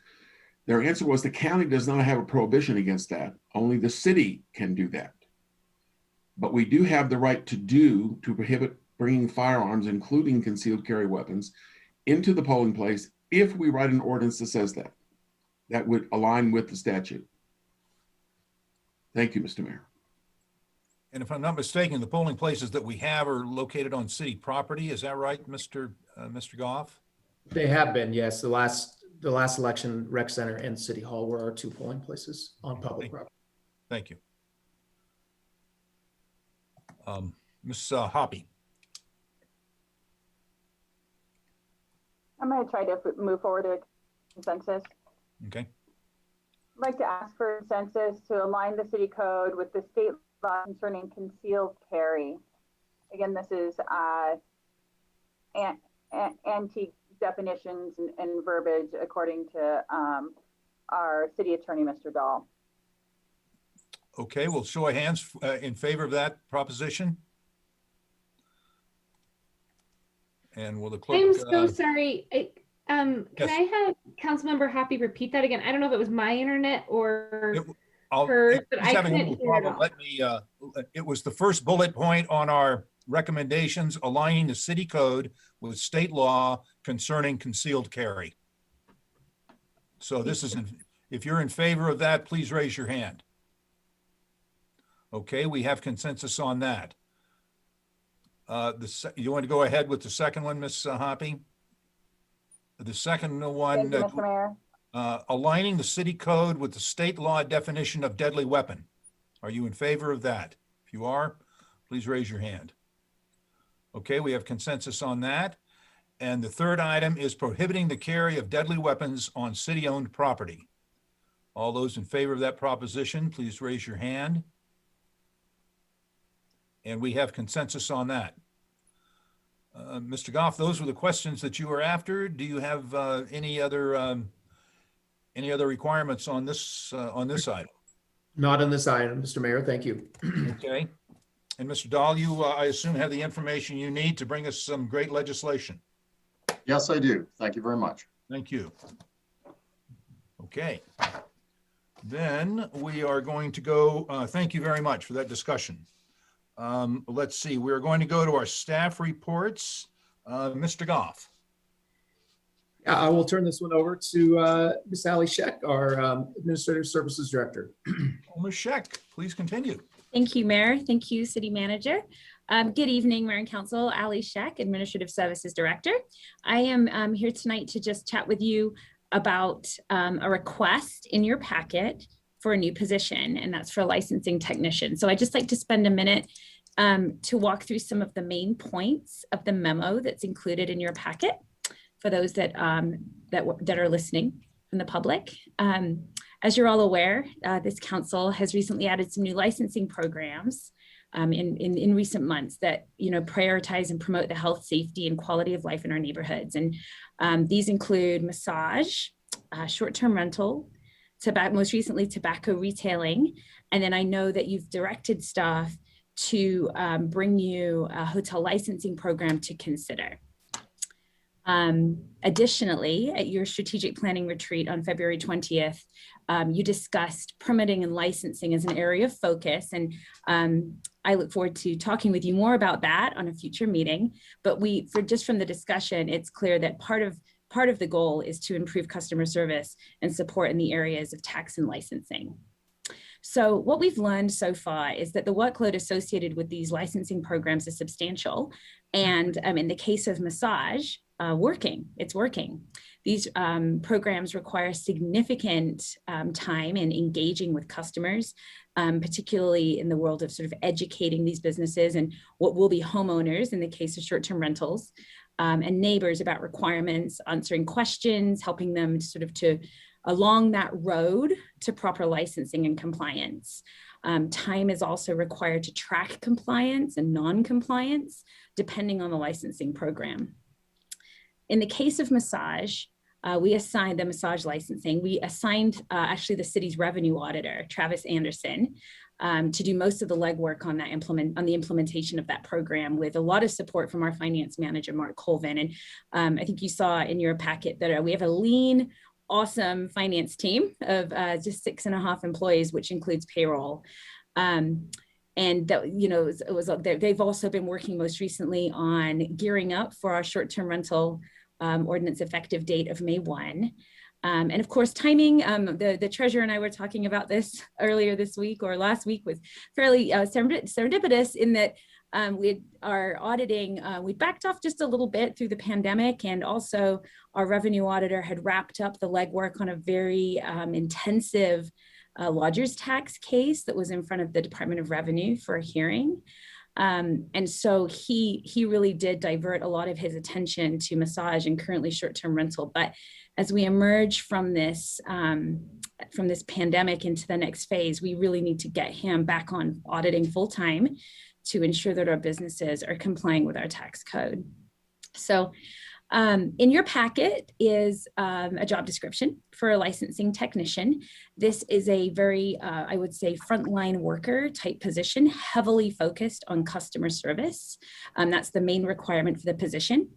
their answer was the county does not have a prohibition against that. Only the city can do that. But we do have the right to prohibit bringing firearms, including concealed carry weapons, into the polling place if we write an ordinance that says that. That would align with the statute. Thank you, Mr. Mayor. And if I'm not mistaken, the polling places that we have are located on city property. Is that right, Mr. Goff? They have been, yes. The last election, Rec Center and City Hall were our 2 polling places on public property. Thank you. Ms. Hoppy. I'm going to try to move forward to a consensus. Okay. I'd like to ask for consensus to align the city code with the state law concerning concealed carry. Again, this is antique definitions and verbiage according to our city attorney, Mr. Dahl. Okay, we'll show of hands in favor of that proposition. And will the clerk? I'm so sorry. Can I have Councilmember Hoppy repeat that again? I don't know if it was my internet or hers, but I couldn't hear it all. Let me, it was the first bullet point on our recommendations aligning the city code with state law concerning concealed carry. So this is, if you're in favor of that, please raise your hand. Okay, we have consensus on that. You want to go ahead with the second one, Ms. Hoppy? The second one, Thank you, Mr. Mayor. Aligning the city code with the state law definition of deadly weapon. Are you in favor of that? If you are, please raise your hand. Okay, we have consensus on that. And the third item is prohibiting the carry of deadly weapons on city-owned property. All those in favor of that proposition, please raise your hand. And we have consensus on that. Mr. Goff, those were the questions that you were after. Do you have any other requirements on this item? Not on this item, Mr. Mayor. Thank you. Okay. And Mr. Dahl, you, I assume, have the information you need to bring us some great legislation. Yes, I do. Thank you very much. Thank you. Okay. Then we are going to go, thank you very much for that discussion. Let's see, we're going to go to our staff reports. Mr. Goff. Yeah, I will turn this one over to Ms. Ali Sheck, our Administrative Services Director. Ms. Sheck, please continue. Thank you, Mayor. Thank you, City Manager. Good evening, Mayor and Council. Ali Sheck, Administrative Services Director. I am here tonight to just chat with you about a request in your packet for a new position, and that's for a licensing technician. So I'd just like to spend a minute to walk through some of the main points of the memo that's included in your packet for those that that are listening from the public. As you're all aware, this council has recently added some new licensing programs in recent months that prioritize and promote the health, safety, and quality of life in our neighborhoods. And these include massage, short-term rental, most recently tobacco retailing, and then I know that you've directed staff to bring you a hotel licensing program to consider. Additionally, at your strategic planning retreat on February 20th, you discussed permitting and licensing as an area of focus, and I look forward to talking with you more about that on a future meeting. But just from the discussion, it's clear that part of the goal is to improve customer service and support in the areas of tax and licensing. So what we've learned so far is that the workload associated with these licensing programs is substantial. And in the case of massage, it's working. These programs require significant time in engaging with customers, particularly in the world of sort of educating these businesses and what will be homeowners in the case of short-term rentals, and neighbors about requirements, answering questions, helping them along that road to proper licensing and compliance. Time is also required to track compliance and non-compliance, depending on the licensing program. In the case of massage, we assigned the massage licensing. We assigned actually the city's revenue auditor, Travis Anderson, to do most of the legwork on the implementation of that program, with a lot of support from our finance manager, Mark Colvin. And I think you saw in your packet that we have a lean, awesome finance team of just 6.5 employees, which includes payroll. And that, they've also been working most recently on gearing up for our short-term rental ordinance effective date of May 1. And of course, timing, the treasurer and I were talking about this earlier this week or last week, was fairly serendipitous in that our auditing, we backed off just a little bit through the pandemic, and also our revenue auditor had wrapped up the legwork on a very intensive lodger's tax case that was in front of the Department of Revenue for a hearing. And so he really did divert a lot of his attention to massage and currently short-term rental. But as we emerge from this pandemic into the next phase, we really need to get him back on auditing full-time to ensure that our businesses are complying with our tax code. So in your packet is a job description for a licensing technician. This is a very, I would say, frontline worker type position, heavily focused on customer service. That's the main requirement for the position.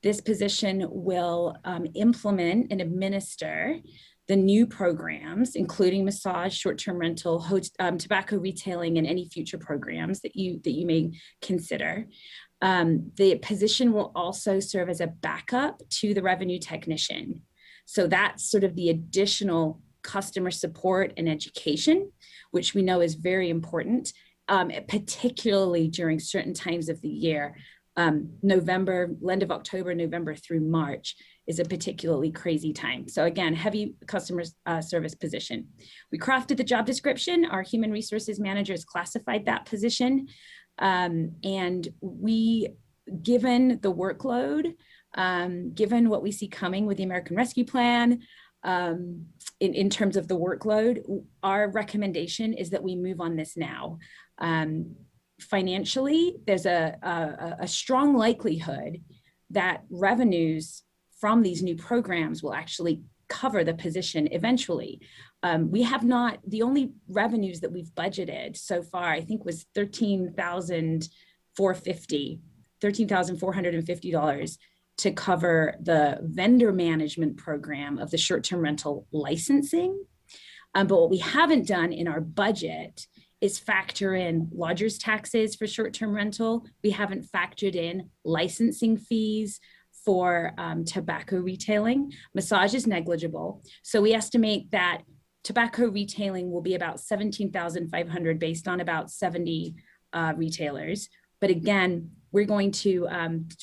This position will implement and administer the new programs, including massage, short-term rental, tobacco retailing, and any future programs that you may consider. The position will also serve as a backup to the revenue technician. So that's sort of the additional customer support and education, which we know is very important, particularly during certain times of the year. November, end of October, November through March is a particularly crazy time. So again, heavy customer service position. We crafted the job description. Our human resources managers classified that position. And we, given the workload, Given what we see coming with the American Rescue Plan, in terms of the workload, our recommendation is that we move on this now. Financially, there's a strong likelihood that revenues from these new programs will actually cover the position eventually. We have not, the only revenues that we've budgeted so far, I think, was $13,450 to cover the vendor management program of the short-term rental licensing. But what we haven't done in our budget is factor in lodgers taxes for short-term rental. We haven't factored in licensing fees for tobacco retailing. Massage is negligible. So we estimate that tobacco retailing will be about $17,500 based on about 70 retailers. But again, we're going to,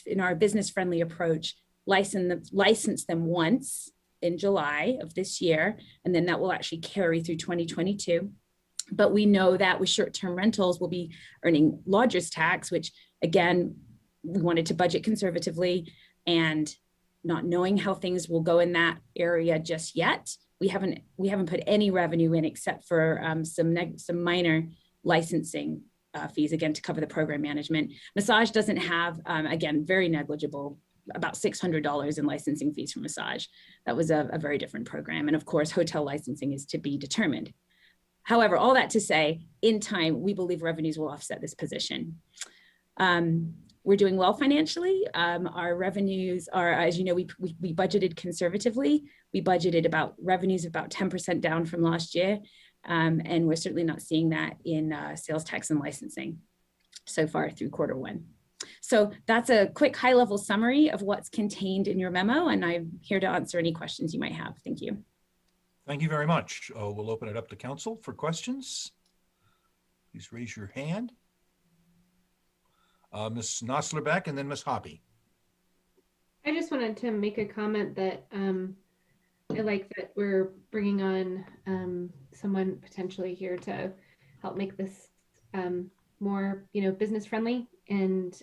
in our business-friendly approach, license them once in July of this year, and then that will actually carry through 2022. But we know that with short-term rentals, we'll be earning lodgers tax, which again, we wanted to budget conservatively, and not knowing how things will go in that area just yet. We haven't put any revenue in except for some minor licensing fees, again, to cover the program management. Massage doesn't have, again, very negligible, about $600 in licensing fees for massage. That was a very different program. And of course, hotel licensing is to be determined. However, all that to say, in time, we believe revenues will offset this position. We're doing well financially. Our revenues are, as you know, we budgeted conservatively. We budgeted about revenues about 10% down from last year. And we're certainly not seeing that in sales tax and licensing so far through Q1. So that's a quick high-level summary of what's contained in your memo, and I'm here to answer any questions you might have. Thank you. Thank you very much. We'll open it up to council for questions. Please raise your hand. Ms. Noslerbeck and then Ms. Hoppy. I just wanted to make a comment that I like that we're bringing on someone potentially here to help make this more, business friendly and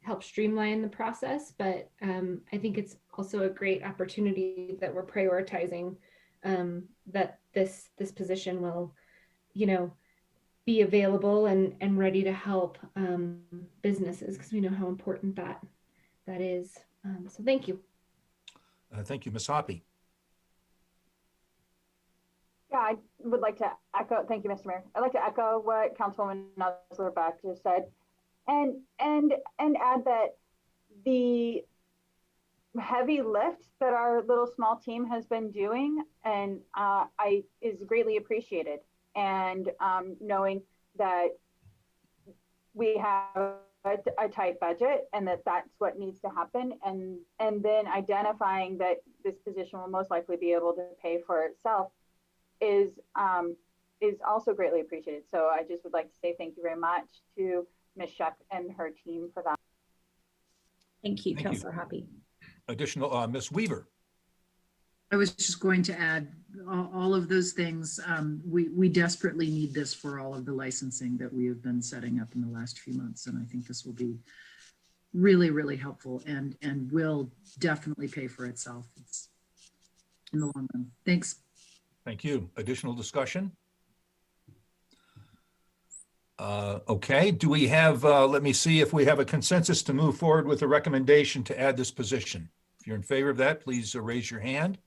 help streamline the process. But I think it's also a great opportunity that we're prioritizing that this position will, be available and ready to help businesses, because we know how important that is. So thank you. Thank you, Ms. Hoppy. Yeah, I would like to echo, thank you, Mr. Mayor. I'd like to echo what Councilwoman Noslerbeck just said and add that the heavy lift that our little small team has been doing and is greatly appreciated. And knowing that we have a tight budget and that's what needs to happen, and then identifying that this position will most likely be able to pay for itself is also greatly appreciated. So I just would like to say thank you very much to Ms. Sheck and her team for that. Thank you, Councilor Hoppy. Additional, Ms. Weaver. I was just going to add all of those things. We desperately need this for all of the licensing that we have been setting up in the last few months. And I think this will be really, really helpful and will definitely pay for itself in the long run. Thanks. Thank you. Additional discussion? Okay, do we have, let me see if we have a consensus to move forward with a recommendation to add this position. If you're in favor of that, please raise your hand.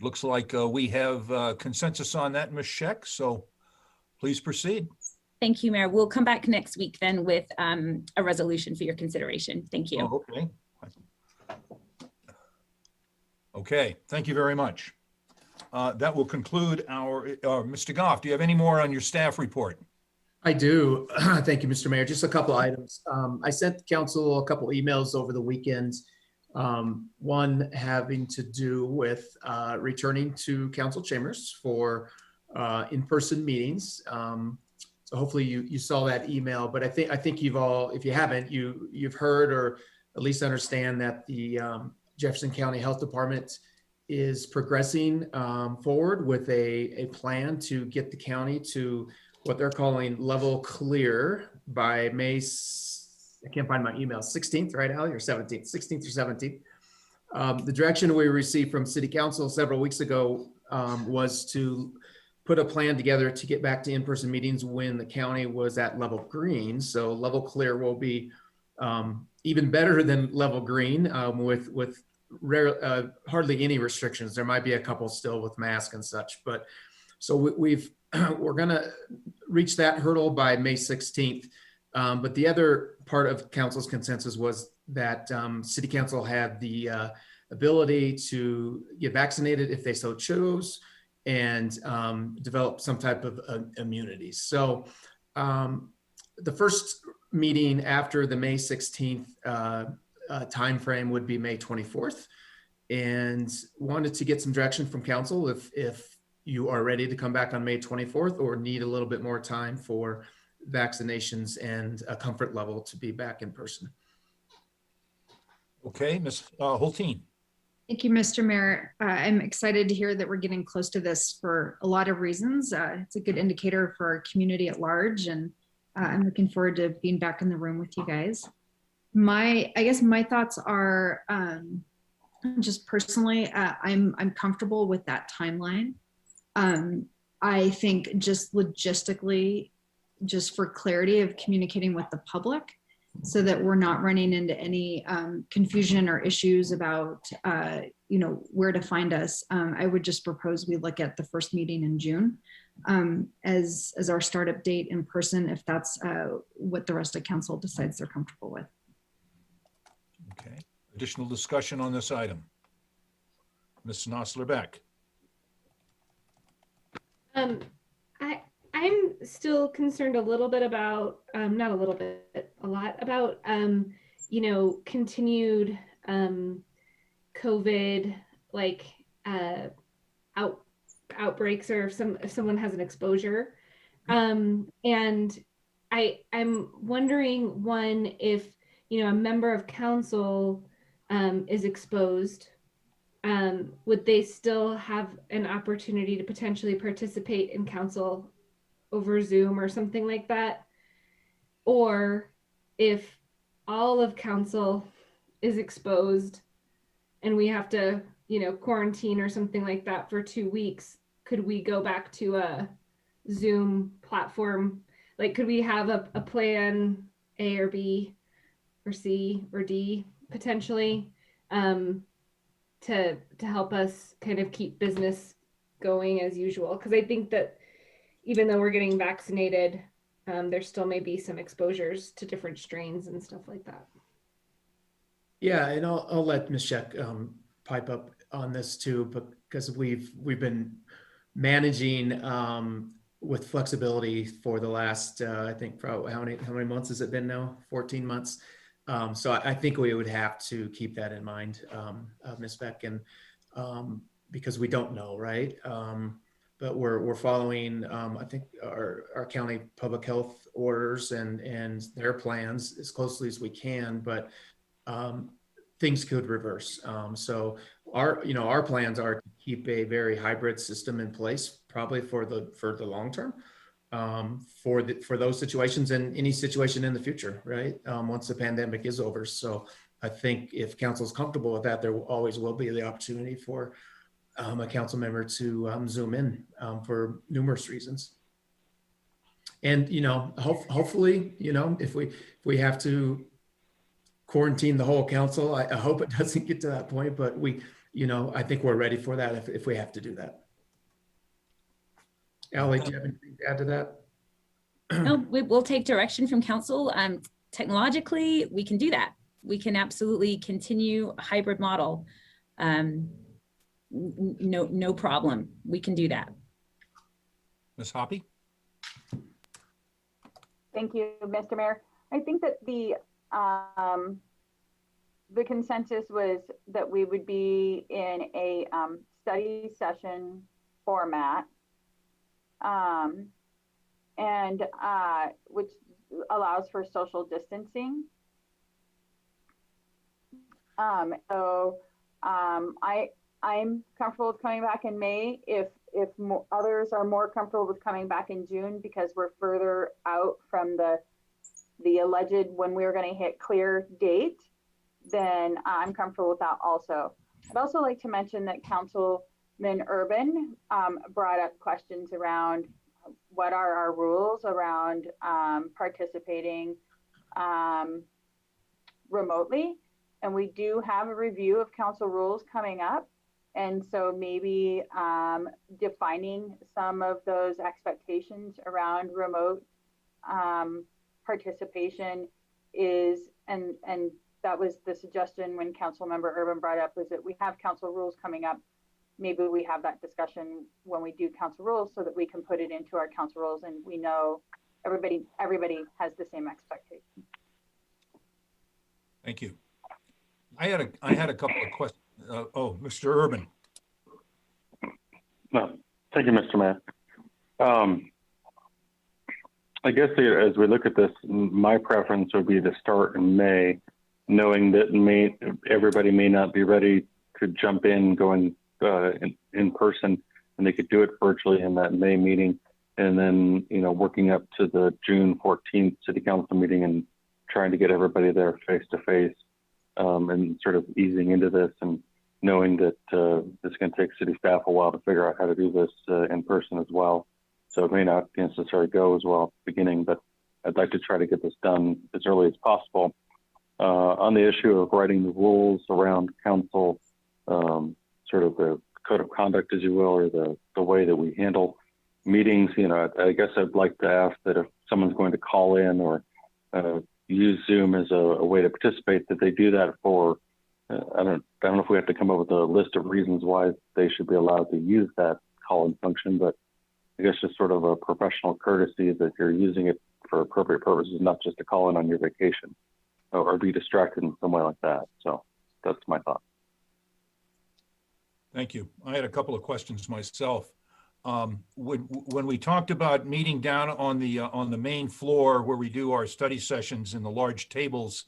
Looks like we have consensus on that, Ms. Sheck, so please proceed. Thank you, Mayor. We'll come back next week then with a resolution for your consideration. Thank you. Oh, okay. Okay, thank you very much. That will conclude our, Mr. Goff, do you have any more on your staff report? I do. Thank you, Mr. Mayor. Just a couple items. I sent council a couple emails over the weekend. One having to do with returning to council chambers for in-person meetings. So hopefully you saw that email, but I think you've all, if you haven't, you've heard or at least understand that the Jefferson County Health Department is progressing forward with a plan to get the county to what they're calling level clear by May I can't find my email, 16th, right, Ally, or 17th, 16th or 17th. The direction we received from City Council several weeks ago was to put a plan together to get back to in-person meetings when the county was at level green. So level clear will be even better than level green with rare, hardly any restrictions. There might be a couple still with masks and such, but so we're gonna reach that hurdle by May 16th. But the other part of council's consensus was that City Council had the ability to get vaccinated if they so chose and develop some type of immunity. So the first meeting after the May 16th timeframe would be May 24th, and wanted to get some direction from council if you are ready to come back on May 24th or need a little bit more time for vaccinations and a comfort level to be back in person. Okay, Ms. Hulteen. Thank you, Mr. Mayor. I'm excited to hear that we're getting close to this for a lot of reasons. It's a good indicator for our community at large, and I'm looking forward to being back in the room with you guys. I guess my thoughts are just personally, I'm comfortable with that timeline. I think just logistically, just for clarity of communicating with the public, so that we're not running into any confusion or issues about, where to find us. I would just propose we look at the first meeting in June as our startup date in person, if that's what the rest of council decides they're comfortable with. Okay. Additional discussion on this item. Ms. Nosler-Beck. I'm still concerned a little bit about, not a little bit, a lot about, continued COVID, like outbreaks, or if someone has an exposure. And I'm wondering, one, if, a member of council is exposed, would they still have an opportunity to potentially participate in council over Zoom or something like that? Or if all of council is exposed and we have to, quarantine or something like that for 2 weeks, could we go back to a Zoom platform? Like, could we have a plan A or B or C or D potentially to help us kind of keep business going as usual? Because I think that even though we're getting vaccinated, there still may be some exposures to different strains and stuff like that. Yeah, and I'll let Ms. Sheck pipe up on this too, because we've been managing with flexibility for the last, I think, probably how many months has it been now? 14 months. So I think we would have to keep that in mind, Ms. Beck, and because we don't know, right? But we're following, I think, our county public health orders and their plans as closely as we can, but things could reverse. So our plans are to keep a very hybrid system in place, probably for the long term, for those situations and any situation in the future, right? Once the pandemic is over. So I think if council is comfortable with that, there always will be the opportunity for a council member to Zoom in for numerous reasons. And, hopefully, if we have to quarantine the whole council, I hope it doesn't get to that point, but I think we're ready for that if we have to do that. Ally, do you have anything to add to that? No, we'll take direction from council. Technologically, we can do that. We can absolutely continue a hybrid model. No problem. We can do that. Ms. Hoppy? Thank you, Mr. Mayor. I think that the consensus was that we would be in a study session format, and which allows for social distancing. I'm comfortable with coming back in May if others are more comfortable with coming back in June, because we're further out from the the alleged when we were going to hit clear date, then I'm comfortable with that also. I'd also like to mention that Councilman Urban brought up questions around what are our rules around participating remotely. And we do have a review of council rules coming up. And so maybe defining some of those expectations around remote participation is, and that was the suggestion when Council Member Urban brought up, was that we have council rules coming up. Maybe we have that discussion when we do council rules so that we can put it into our council rules and we know everybody has the same expectation. Thank you. I had a couple of questions. Oh, Mr. Urban. No, thank you, Mr. Mayor. I guess as we look at this, my preference would be to start in May, knowing that everybody may not be ready to jump in going in person, and they could do it virtually in that May meeting, and then working up to the June 14th City Council meeting and trying to get everybody there face to face, and sort of easing into this and knowing that it's going to take city staff a while to figure out how to do this in person as well. So it may not necessarily go as well at the beginning, but I'd like to try to get this done as early as possible. On the issue of writing the rules around council, sort of the code of conduct, as you will, or the way that we handle meetings, I guess I'd like to ask that if someone's going to call in or use Zoom as a way to participate, that they do that for, I don't know if we have to come up with a list of reasons why they should be allowed to use that call-in function, but I guess just sort of a professional courtesy that you're using it for appropriate purposes, not just to call in on your vacation or be distracted in some way like that. So that's my thought. Thank you. I had a couple of questions myself. When we talked about meeting down on the main floor where we do our study sessions in the large tables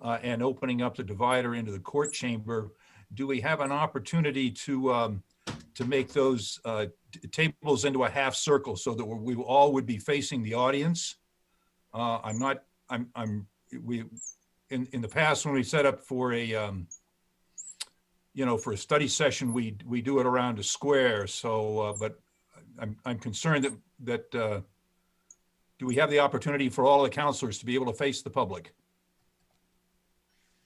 and opening up the divider into the court chamber, do we have an opportunity to make those tables into a half circle so that we all would be facing the audience? In the past, when we set up for a for a study session, we do it around a square. So, but I'm concerned that do we have the opportunity for all the counselors to be able to face the public?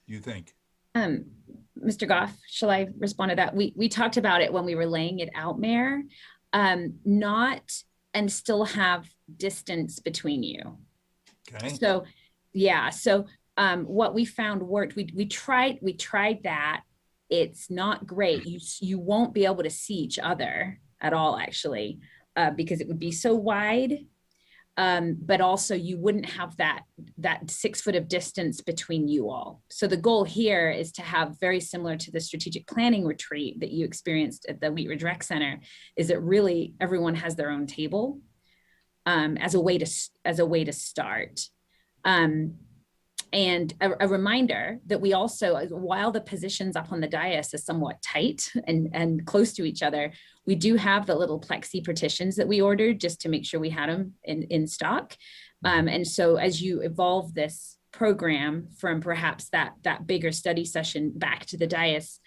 Do you think? Mr. Goff, shall I respond to that? We talked about it when we were laying it out, Mayor, not and still have distance between you. Okay. So, yeah. So what we found worked. We tried that. It's not great. You won't be able to see each other at all, actually, because it would be so wide. But also you wouldn't have that 6 foot of distance between you all. So the goal here is to have, very similar to the strategic planning retreat that you experienced at the Wheat Ridge Rec Center, is that really everyone has their own table as a way to start. And a reminder that we also, while the positions up on the dais is somewhat tight and close to each other, we do have the little plexi partitions that we ordered just to make sure we had them in stock. And so as you evolve this program from perhaps that bigger study session back to the dais,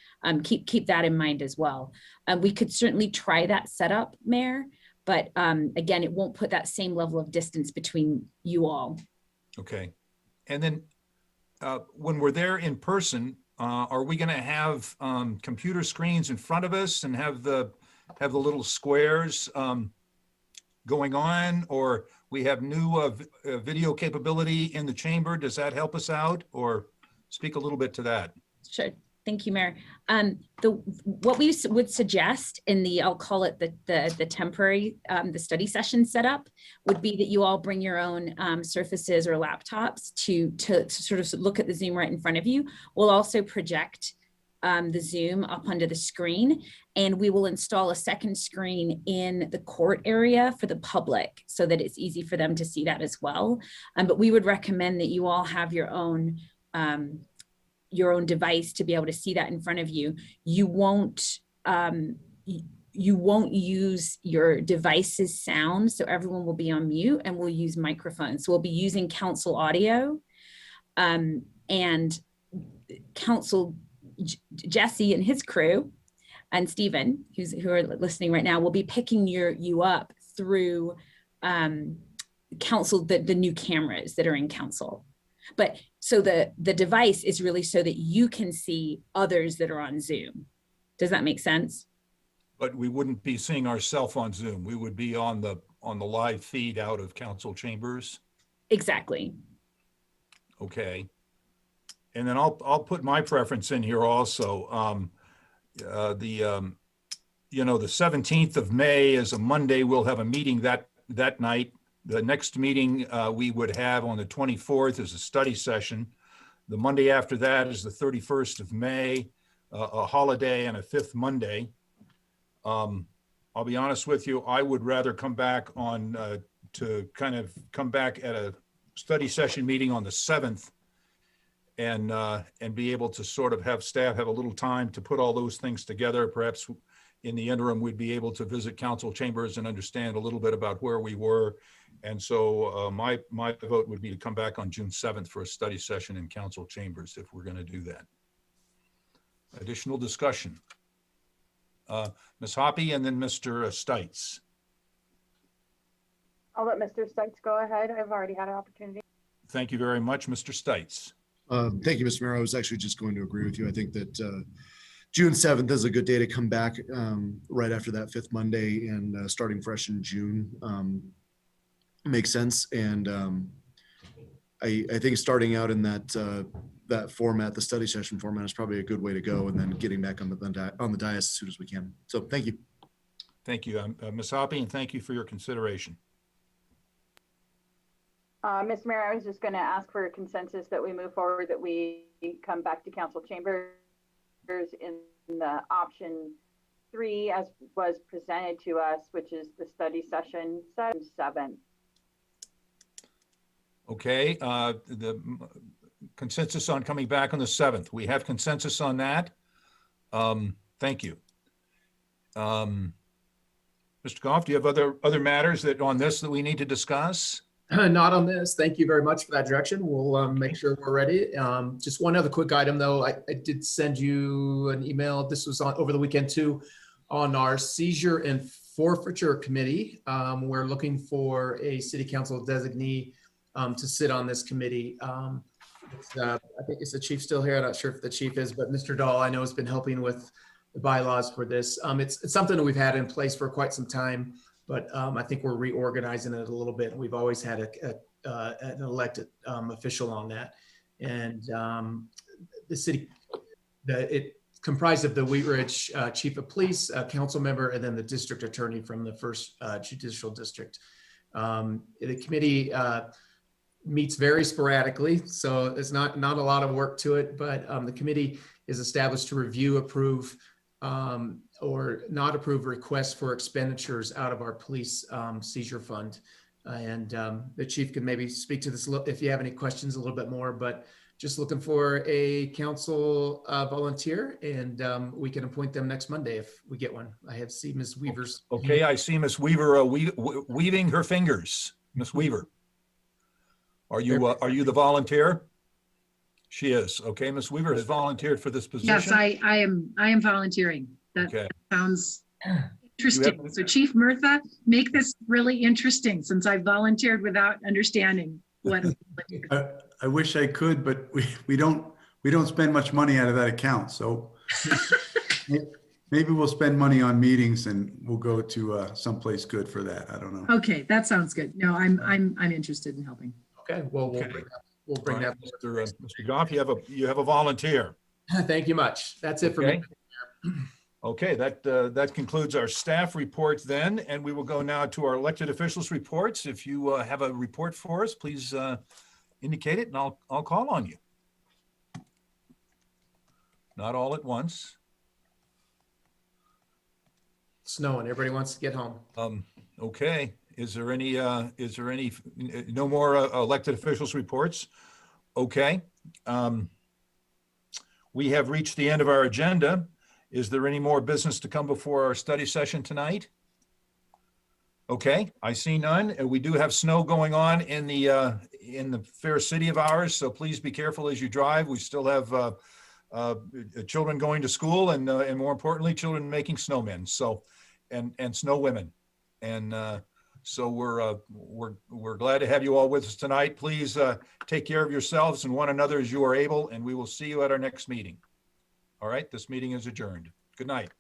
keep that in mind as well. We could certainly try that setup, Mayor, but again, it won't put that same level of distance between you all. Okay. And then when we're there in person, are we going to have computer screens in front of us and have the little squares going on, or we have new video capability in the chamber? Does that help us out, or speak a little bit to that? Sure. Thank you, Mayor. What we would suggest in the, I'll call it the temporary, the study session setup, would be that you all bring your own surfaces or laptops to sort of look at the Zoom right in front of you. We'll also project the Zoom up onto the screen, and we will install a second screen in the court area for the public so that it's easy for them to see that as well. But we would recommend that you all have your own device to be able to see that in front of you. You won't, you won't use your device's sound, so everyone will be on mute, and we'll use microphones. So we'll be using council audio, and council Jesse and his crew and Stephen, who are listening right now, will be picking you up through council, the new cameras that are in council. But so the device is really so that you can see others that are on Zoom. Does that make sense? But we wouldn't be seeing ourselves on Zoom. We would be on the live feed out of council chambers. Exactly. Okay. And then I'll put my preference in here also. The 17th of May is a Monday. We'll have a meeting that night. The next meeting we would have on the 24th is a study session. The Monday after that is the 31st of May, a holiday and a fifth Monday. I'll be honest with you, I would rather come back at a study session meeting on the 7th and be able to sort of have staff have a little time to put all those things together. Perhaps in the interim, we'd be able to visit council chambers and understand a little bit about where we were. And so my vote would be to come back on June 7th for a study session in council chambers if we're going to do that. Additional discussion. Ms. Hoppy and then Mr. Stites. I'll let Mr. Stites go ahead. I've already had an opportunity. Thank you very much, Mr. Stites. Thank you, Mr. Mayor. I was actually just going to agree with you. I think that June 7th is a good day to come back right after that fifth Monday, and starting fresh in June makes sense. And I think starting out in that format, the study session format, is probably a good way to go, and then getting back on the dais as soon as we can. So thank you. Thank you, Ms. Hoppy, and thank you for your consideration. Mr. Mayor, I was just going to ask for a consensus that we move forward, that we come back to council chambers in the option 3 as was presented to us, which is the study session 7. Okay, the consensus on coming back on the 7th. We have consensus on that. Thank you. Mr. Goff, do you have other matters that on this that we need to discuss? Not on this. Thank you very much for that direction. We'll make sure we're ready. Just one other quick item, though. I did send you an email. This was over the weekend too, on our seizure and forfeiture committee. We're looking for a city council designee to sit on this committee. I think it's the chief still here. I'm not sure if the chief is, but Mr. Dahl, I know, has been helping with the bylaws for this. It's something that we've had in place for quite some time, but I think we're reorganizing it a little bit. We've always had an elected official on that. And the city, it's comprised of the Wheat Ridge chief of police, council member, and then the district attorney from the first judicial district. The committee meets very sporadically, so it's not a lot of work to it, but the committee is established to review, approve, or not approve requests for expenditures out of our police seizure fund. And the chief can maybe speak to this if you have any questions a little bit more, but just looking for a council volunteer, and we can appoint them next Monday if we get one. I have seen Ms. Weaver's. Okay, I see Ms. Weaver weaving her fingers. Ms. Weaver, are you the volunteer? She is. Okay, Ms. Weaver has volunteered for this position. Yes, I am volunteering. That Okay. sounds interesting. So Chief Murtha, make this really interesting, since I volunteered without understanding what. I wish I could, but we don't spend much money out of that account. So maybe we'll spend money on meetings and we'll go to someplace good for that. I don't know. Okay, that sounds good. No, I'm interested in helping. Okay, well, we'll bring that. Mr. Goff, you have a volunteer. Thank you much. That's it for me. Okay, that concludes our staff report then, and we will go now to our elected officials reports. If you have a report for us, please indicate it, and I'll call on you. Not all at once. Snowing. Everybody wants to get home. Okay. Is there any no more elected officials reports? Okay. We have reached the end of our agenda, Is there any more business to come before our study session tonight? Okay, I see none. We do have snow going on in the fair city of ours, so please be careful as you drive. We still have children going to school and more importantly, children making snowmen. So, and snow women. And so we're glad to have you all with us tonight. Please take care of yourselves and one another as you are able, and we will see you at our next meeting. All right, this meeting is adjourned. Good night.